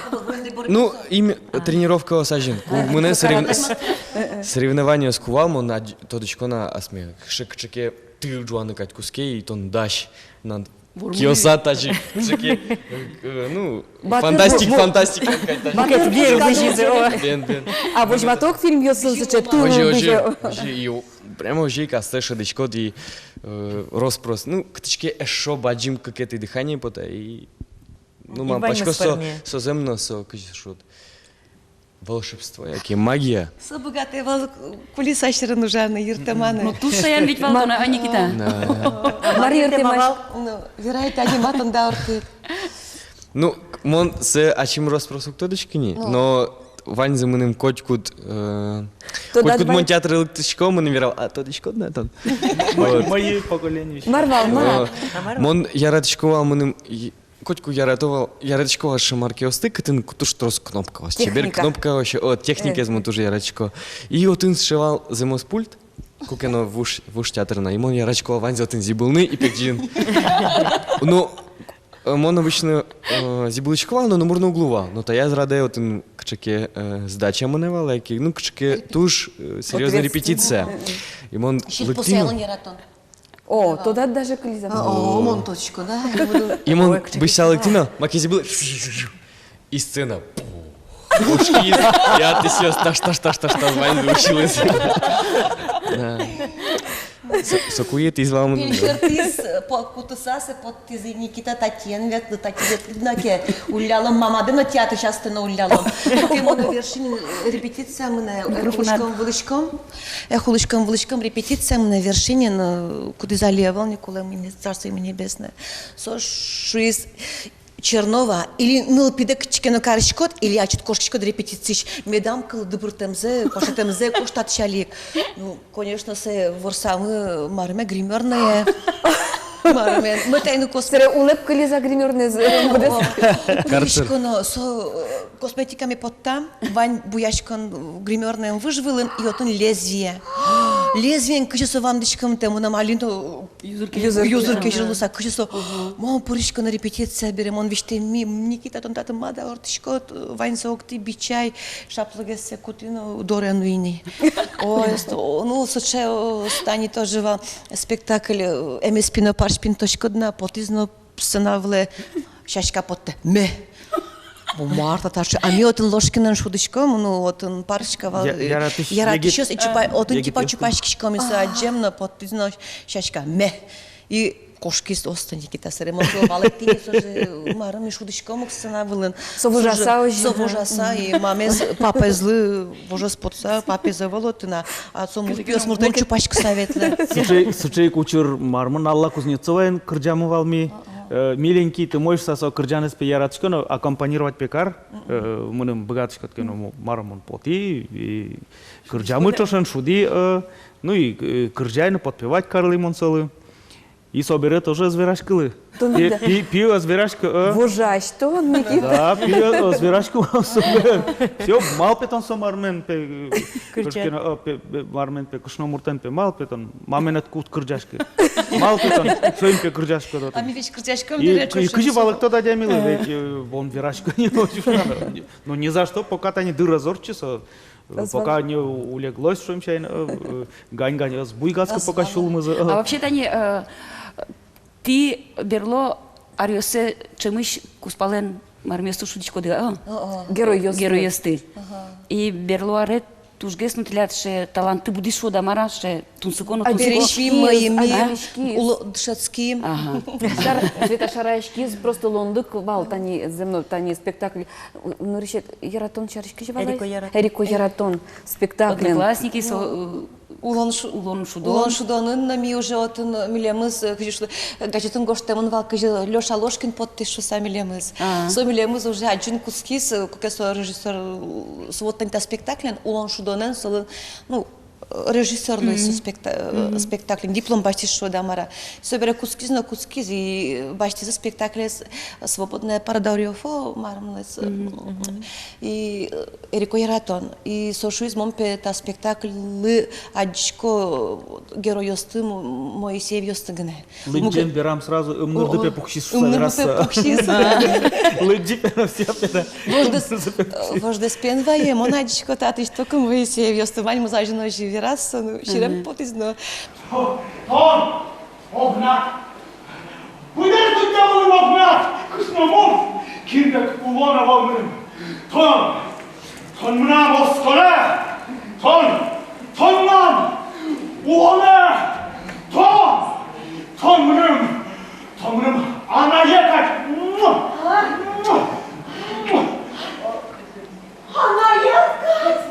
Ну, имя тренировка сажен. Мы соревнования с кувалмо на тодочко на асме. Кчеке ты джуано кайт куске и тон даш на Киосата, ну, фантастик. Бакет бир бежизе. А божматок фильм ёсылсы че тулы беже. Ожи, прямо ожи кастеша дичкот и роспрос. Ну, ктичке ешо баджим какое-то дыхание пота и ну, мам пачко со земно со кыжшот. Волшебство, яке магия. Са богатые кулиса ще нужны, юртаманы. Ну, туша я ведь валдона, а Никита. Мария Артемаш. Вероятно, аниматон даурты. Ну, мон се ачим роспросук тодочкини, но Вань за меним котькут мон театр электричко мы наверал, а тодочко на тон. Мои поколения. Марвал. Мон я радичковал меним Котку я радичкова шамарки осты, катын кутуш трос кнопка. Чебер кнопка вообще, техника змон тоже я радичко. И вот он сшивал земос пульт, кукено вуш театрна, и мон я радичкова Вань за один зибулны и пекджин. Ну, мон обычно зибулычковал, но намурно углувал. Но то я зраде вот он кчаке сдача маневал, яки, ну кчаке туж серьезная репетиция. И мон лыктину. О, туда даже клиза. О, монточку, да? И мон бысся лыктина, макези был и сцена. Ушки, я ты сел, таш, Вань заучилась. Сокует извал мы. Пильшертис по кутусасе под тизы Никита Татьян вет таки улялом мамады на театр часто на улялом. Ему на вершине репетиция мы на хулычком репетиция мы на вершине на куда залевал Николай мне царство ему небесное. Шуис Чернова или нылпидек чекено карышкот или ачит кошкишкот репетициш медам кыл дыбыртемзе кошетемзе коштат шалик. Ну, конечно, се ворсамы марме гримерная. Марме, мы тайну Сре улыбка ли за гримерная Карышконо со косметиками под там, Вань буяшкон гримерным выживылым и вот он лезвие. Лезвием кычысо вандычкам тему на малину юзурки жилуса кычысо мон пурышка на репетиция берем он виште Никита тон тата мада ортышко Вань соокти бичай шаплыгесе кутино дорян вини. Ой, ну соче стани тоже ва спектакль эмеспино паршпин точка дна потизно сценавле шашка потте ме. Марта таши, а ми отын ложкинен шудычком, ну отын парышкава. Яратышос и чупай, отын типа чупашкишком иса аджемна подпизно шашка ме. И кошки с остани китасы ремонту валетини соже марами шудычком сцена вылын. Совожаса и мамез папа злы вожос подса папе заволотына, а сому пиос муртен чупашка советле. Сучей кучур марман Алла Кузнецовен кырджамы валми. Миленький, ты можешь со кырджан из пиярачка, но аккомпанировать пекар, мы богаточка, ну мармон поти, и кырджамы тошен шуди, ну и кырджайно подпевать Карлы Монсолы. И соберет тоже зверашкалы. Пио зверашка. Вожай, что он, Никита? Да, пио зверашку соберет. Все, мал петон со мармен пе мармен пе кушно муртен пе мал петон маменат кут кырджашка. Мал петон своим пе кырджашка. А ми ведь кырджашком берет. И кыжи балык то да демилы, ведь он верашка не хочет. Ну ни за что, пока то не дыра зорчиса. Пока не улеглось, что им чайно гань-гань, с буйгаска пока шулмызы. А вообще-то они, ты берло арьосе чемыш куспален марместу шудичко да? Герой ёсты. И берло аре тужгес нутилят, ше таланты будешь шода мара, ше тунсукону тунсуко. Берешки мои, улодшацки. Света шарашки, просто лондык вал, тани земно, тани спектакль. Ну решет, Яратон чарышки же валай? Эрико Яратон спектакль. Одноклассники Улон Шудонын нами уже отын милемыз, гаджетын гоштемын вал, Лёша Ложкин подтышу сами милемыз. Со милемыз уже один кускис, как режиссер сводный спектакль, Улон Шудонын, ну, режиссер спектакль, диплом башти шода мара. Собере кускиз и башти за спектакль свободная парадариофо мармлес и Эрико Яратон и сошуиз момпе та спектакль адичко герой ёсты Моисеев ёстыгне. Лыджен берам сразу умнурдыпе пухшис раса. Лыджипе все педа. Вождес пенвае монадичко татыш только Моисеев ёсты вань музажно живе. Раз, ну, щирем потизно. Тон! Огнак! Куди тут дьяволи вогнать? Кисномон, кірдек улона вогнем. Тон мына осколе, тоннан, улоне, тон мыным ана екать. Ана екать?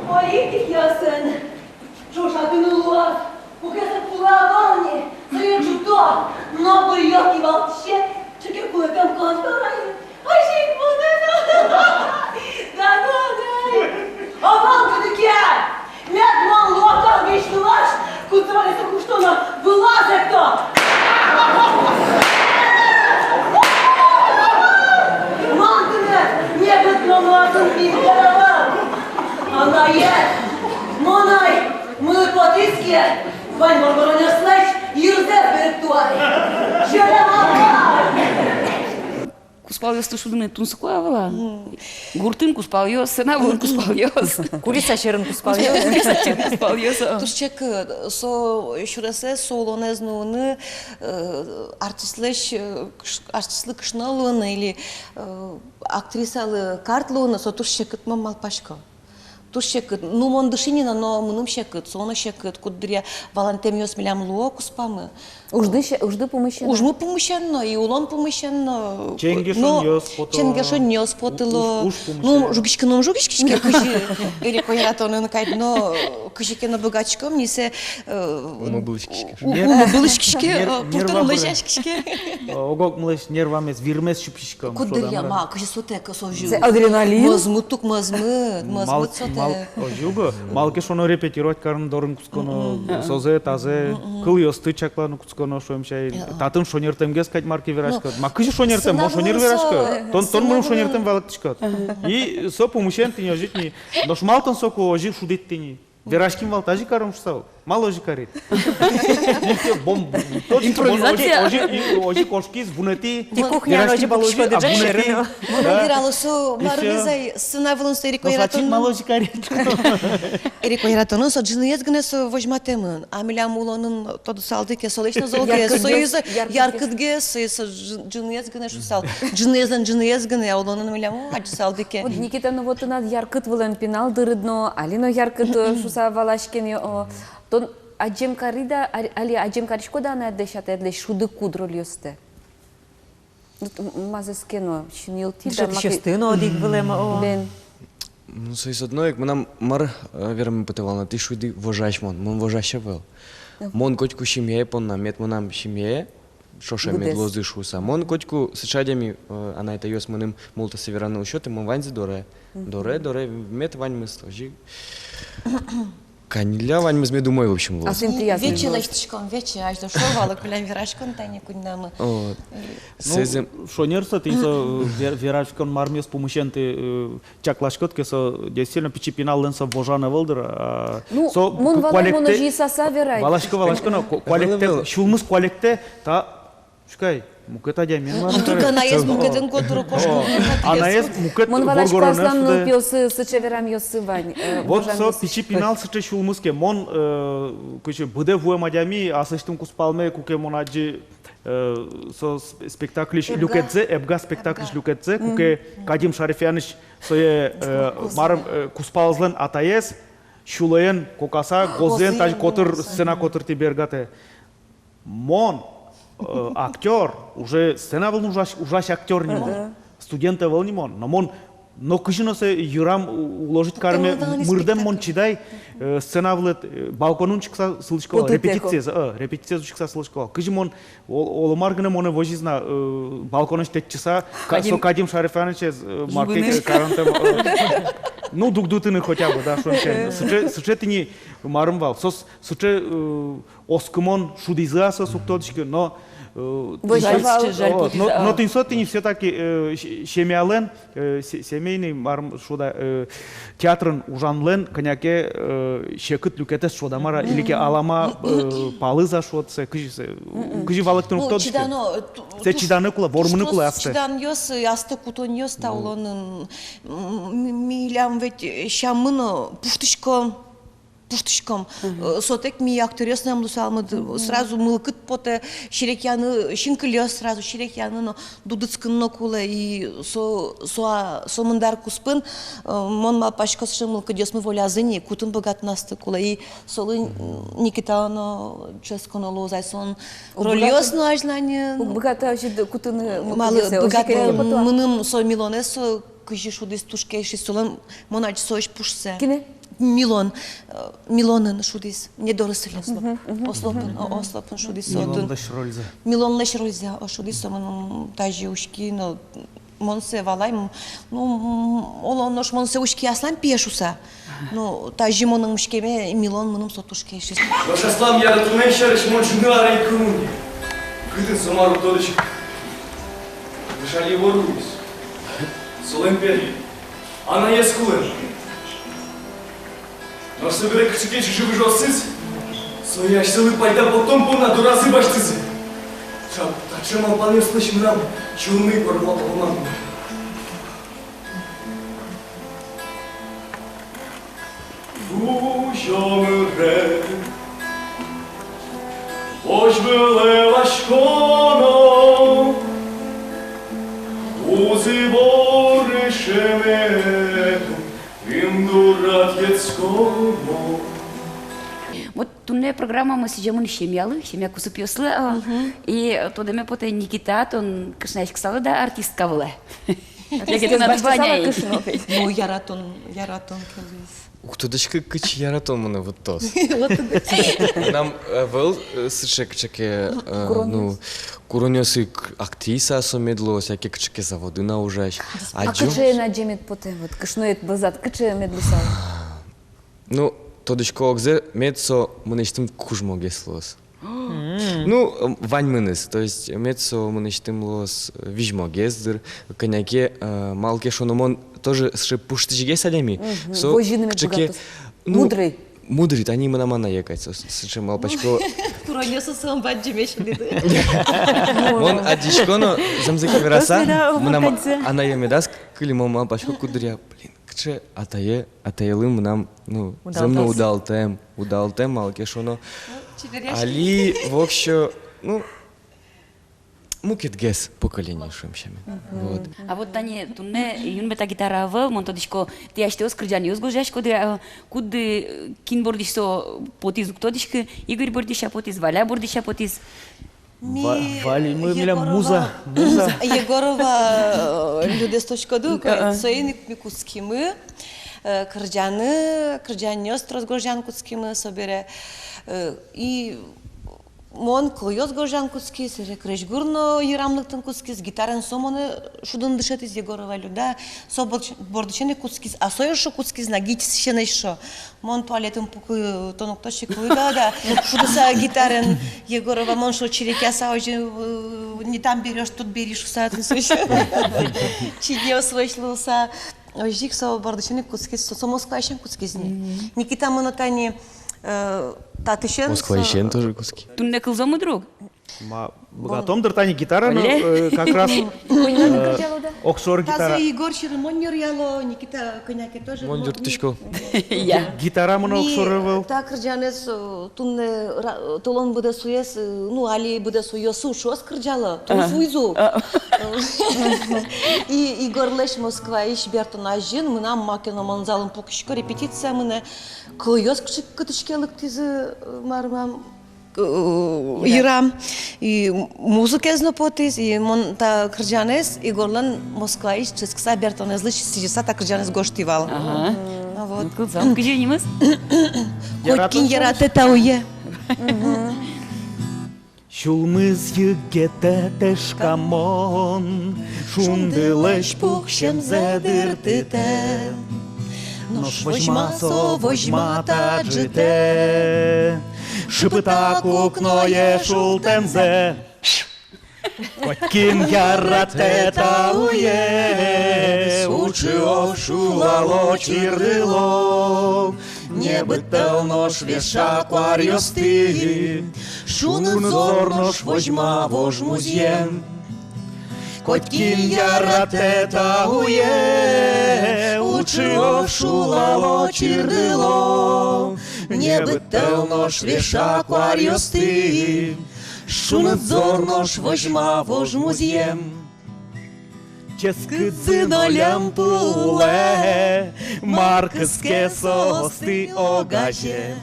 Politik yasın. Жужжатын улов, указа пулавани, заючуто, много йоки волче, чеки кулакам конторай. Ай, жить буде, да, а валка таке, медман лока вічну лаш, кутралися куштона, вилазить то. Мантине, не безпроматом підгравав, а на є, монай, ми потиски, вань мармароня слеч, юрзев виртуай. Куспал ёс тушудуне тунсукуавала. Гуртын куспал ёс, сена вон куспал ёс. Курица черен куспал ёс. Курица черен куспал ёс. Турчек со шурасы солонезнулны артистлык кышналыны или актрисалы картлыны со турчек мамал пашка. Турчек, ну мон дышинина, но мыным шекыт, сона шекыт, куддыря валантем ёс милям луо куспамы. Ужды помыщенно. Ужмы помыщенно, и улон помыщенно. Ченгешон ёс потыло. Ченгешон ёс потыло. Ну, жугичкином жугичкишке кыжи. Или кояратонын кайд, но кыжикено богачком, нисе... Умы булочкишке. Умы булочкишке, пустырын лыжашкишке. Огок мылыш нервамес, вирмес шупшишком. Куддыря, ма, кыжи сотека совжу. Адреналин? Мазмутук, мазмут соте. Ожуго, малке шоно репетировать карн дорын кусконо, созе, тазе, кыл ёсты чаклану кусконо шоемшай. Татын шонертемге скать марки верашка. Ма кыжи шонертем, мо шонер верашка. Тон мырым шонертем валактышка. И со помощен ты не ожитни. Но шмалтан соку ожив шудит тени. Верашкин валтажи карам шсал. Мало ожи карит. Импровизация. Ожи кошки звунети. Ти кухня ожи баложи, а бунети. Моногиралосу марвизай сына вылынсы рекоиратон. Мало ожи карит. Рекоиратонын со джиныз гнесо вожматемын. Амилям улонын тоду салдыке солечно золге. Союза яркытге союза джиныз гнесо сал. Джиныз гне, а улонын амилям аджи салдыке. Вот Никита, ну вот у нас яркыт вылын пенал дырыдно, Алино яркыт шуса валашкен. Тон аджем карида, али аджем каришко да на дешат эдле шуды кудрол ёсте. Мазескено, шинилти да маки. Шестыно одик вылема. Бен. Ну, союз одно, як менам мар верами питувал на ти шуди вожач мон вожача вел. Мон котку шимье пон намет монам шимье, шоша мед лозы шуса. Мон котку с чадями, она это ёс моним мулта северано ушёте, мон вань доре. Доре, мет вань мысл. Каниля вань мы думаю, в общем, а сын приятный. Вече лаштичком, вече аж до шовала, кулям верашкон тайне куннамы. Ну, шонерса ты со верашкон мармиос помощенты чаклашкот, ке со действительно пичипинал ленса вожана волдера. Ну, мон вале жи саса верай. Валашко, но коллекте, шулмус коллекте, та шкай. Мукет адямен. Только она есть мукетен которую кошку. Она есть мукет. Мон валашко основной пёсы сычеверам ёсы вань. Вот со пичипинал сыче шулмуске. Мон куче буде вуем адями, а сычтым куспалме куке мон аджи со спектаклиш люкетзе, эбга спектаклиш люкетзе, куке Кадим Шарифяныч сое марым куспалзлен атаес, шулаен кокаса, гозен таж котыр сцена котыр тибергате. Мон актер, уже сцена был ужас актер не мон. Студенты был не мон. Но мон, но кыжино се юрам уложить карме мырдем мон чидай сцена был балконун чикса слышкова репетиция чикса слышкова. Кыжи мон оломаргыны моны вожизна балконун тетчиса со Кадим Шарифяныч маркет карантем. Ну дугдутыны хотя бы, да, шончен. Суче ты не марымвал. Суче оскумон шудизаса суктодички, но Но тинсоттини все-таки шемиален, семейный театрын ужанлен, коняке шекыт люкетес шодамара, илике алама палыза шодсе, кыжи валыктын уктодышты. Се чиданы кула, вормыны кула асты. Чидан йос, асты кутон йос таулонын. Милям ведь шамыно пуштышком. Сотек ми актерёс нам лусалмы сразу мылкыт поте ширекяны шинкылёс сразу ширекяны но дудыцкынно кула и со мындар куспын мон ма пашкос мылкыдёс мы волязыни кутын богатнасты кула и солы Никитано ческоно лозай сон рольёс но ажлане богата кутыны малы богата мыным со милонес кыжи шудыс тушкеши солын монач сош пушсе. Кине? Милонын шудис, недорыслен. Ослопын шудис. Милонлеш рользе. Милонлеш рользе, шудис, тажи ушки, но монсе валай, олонош монсе ушки аслан пешуса. Но тажи монын ушкеме милон мыным сотушкеши. Вашаслам яратумен шарыш мончуны арай кумуни. Кытын сомару тодычык. Дышали воруис. Солен пери. Ана ескулен. Но собере кычыке чужы жосыз, сояш сылы пайда потом пона дуразы баштызы. Тачем алпаны слышь мынам, чулны порвал полман. Ужомыре, ож было лашконо, узы боры шемету. Вот тунне программа мы сидим на семья кусып ёслы, и то деме поте Никита, он кышнайшк салы да артистка была. Ну, яратон келбейс. Уктудышкы кыч яратон мыны вот тос. Нам был сычек-чеке, ну, куронёсы актриса сомедло, всякие кычеке заводы на ужащ. А кыче на джемет поте, вот кышноет базат, кыче медлисал? Ну, тодышко огзе медсо мыныштым кужмогеслос. Ну, вань мыныс, то есть медсо мыныштым лос вижмогездыр, коняке малке шономон тоже пуштыжге садеми. Мудрый. Мудрый, они мына екать, сычем алпачко. Куронёсы сам баджимеш лиды. Мон адишконо замзыки вераса, она емедас кылимом алпачко кудря. Блин, кче атаелым нам, ну, земно удалтем малке шоно. Али вообще, ну, мукет гес поколение шумшами. Вот. А вот они тунне юнбета гитара в монтодишко ти аште оскрджани озгожашко де куды кинбордишсо потиз уктодишки Игорь бордиша потиз Валя бордиша потиз. Вали, мы милям муза. Егорова людесточко дука, союзник микутский мы, крджаны остро сгожан кутский мы собере и мон клоёс гожан куцки, сере крежгурно ирамлыктын куцки, гитарен сомоны шудын дышет из Егорова люда, со бордычене куцки, а союшо куцки на гитисшене шо. Мон туалетым пукы тоноктошик выда, шудыса гитарен Егорова мон шо черекяса уже не там берешь, тут берешь, усатый слышишь. Чидео слышался, ожик со бордычене куцки, со москвайшен куцки з ней. Никита монотани татышен. Москвайшен тоже куски. Тунне кылзамы друг? Богатом дыртани гитара, но как раз окшор гитара. Тазы Егор Черемоннер яло, Никита коняки тоже. Мондер тышко. Гитара мына окшорывал. Так кырджанес тунне толон буде суес, ну али буде суесу шос кырджала, тун суизу. И Игор леш Москва иш бертон ажин, мына макено манзалым покишко репетиция мына клоёс кытышкелык тизы мармам. Ирам и музыка знапотис и монта крджанес и горлан Москва иш ческса бертонез лиш сижеса та крджанес гоштивал. Ага. Вот кылзам кыженимыз. Хоткин ярате тауе. Шулмыз егете тешкамон, шундылыш пухшем зедыртыте. Нож возьмасо возьмата джите, шипыта кукное шултемзе. Котькин яратета уе, учио шулало чирдило, не бител нож веша кварьости, шунын зорнош возьма вожмузьем. Котькин яратета уе, учио шулало чирдило, не бител нож веша кварьости, шунын зорнош возьма вожмузьем. Ческыцыно лямпуле, маркыске состы огаже,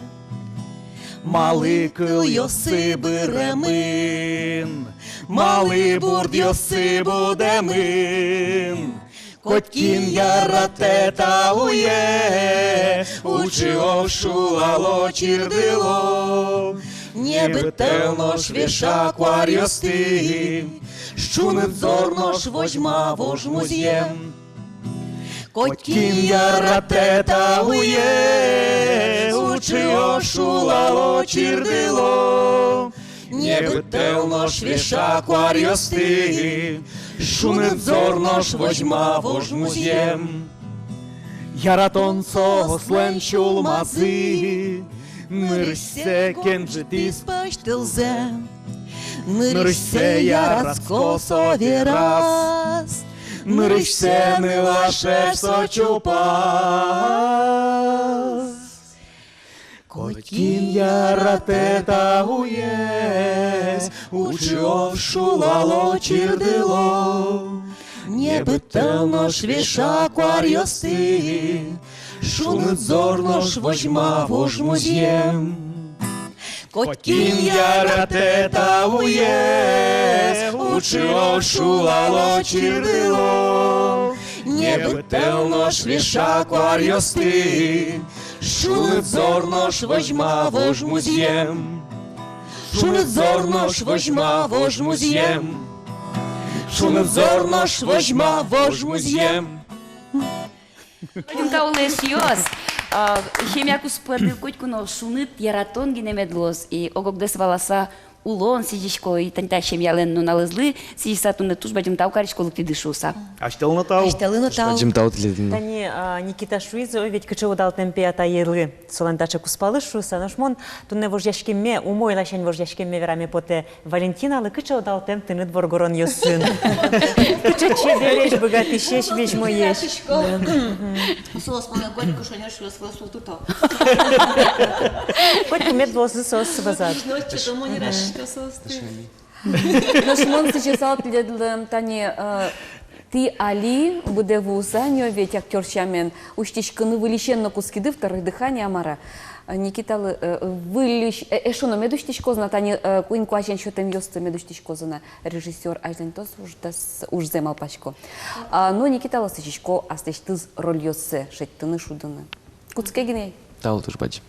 малы кыл йосы быремын, малы бурд йосы будемын. Котькин яратета уе, учио шулало чирдило, не бител нож веша кварьости, шунын зорнош возьма вожмузьем. Котькин яратета уе, учио шулало чирдило, не бител нож веша кварьости, шунын зорнош возьма вожмузьем. Яратон сослен чулмазы, нырсе кенжетис паштылзе, нырсе яратско соверас, нырсе нылаше сочупас. Котькин яратета уес, учио шулало чирдило, не бител нож веша кварьости, шунын зорнош возьма вожмузьем. Котькин яратета уес, учио шулало чирдило, не бител нож веша кварьости, шунын зорнош возьма вожмузьем. Шунын зорнош возьма вожмузьем. Шунын зорнош возьма вожмузьем. Din Caulesios, хемиаку спордил котку но шунит яратон гинемедлос и огок дес валаса улон сидишко и танта хемиален но налызлы сидисату на туж бадим тау каричко лукти дышуса. Аштелна тау. Аштелна тау. Бадим тау тледин. Тани Никита Шуизо ведь качо дал темпе ата ерлы солантача куспалы шуса нашмон тунне вожяшкеме умой лашен вожяшкеме вераме поте Валентина лы качо дал темп тыны дворгорон ёсын. Качо чебелеш богатышеш весь моеш. Сос моя горько шанеш сос туто. Котку мед возы сос базар. Ночью дома не раш сос. Нашмон сейчас тледлем Тани ти али буде вуса нё ведь актёрчамен уштичкыны вылишенно кускиды вторых дыхания амара. Никита вылиш эшоно медуштичко знатани куин куачен шотем ёсты медуштичко зна режиссер Айзентос уж земал пачко. Но Никита ласычко астештыз роль ёссы шеттыны шудыны. Куцкегине. Тау туж бадим.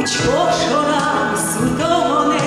Учко шорам сутомоне,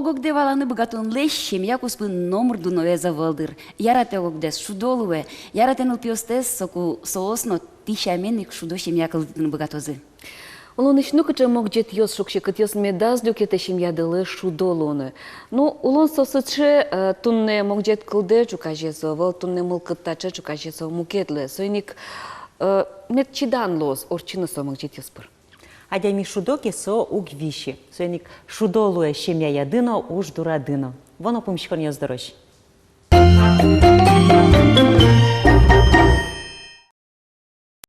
Олгок де валаны богатун лещем, яку спын номер дунове завалдыр. Ярате огдес шудолуе, яратен ылпиостес соку соосно тишаменник шудошем якылдын богатозы. Улон ишну кыча мог жет йос шукши кыт йос медаз люкете шимьядылы шудолоны. Ну, улон сосычы тунне мог жет кылды чукажесо, вол тунне мылкыттачы чукажесо мукетлы. Сойник мет чидан лоз орчины со мог жет йоспыр. Адями шудоки со уг виши. Соник шудолуе шемья ядыно уж дурадыно. Воно помещикон йос дорожь.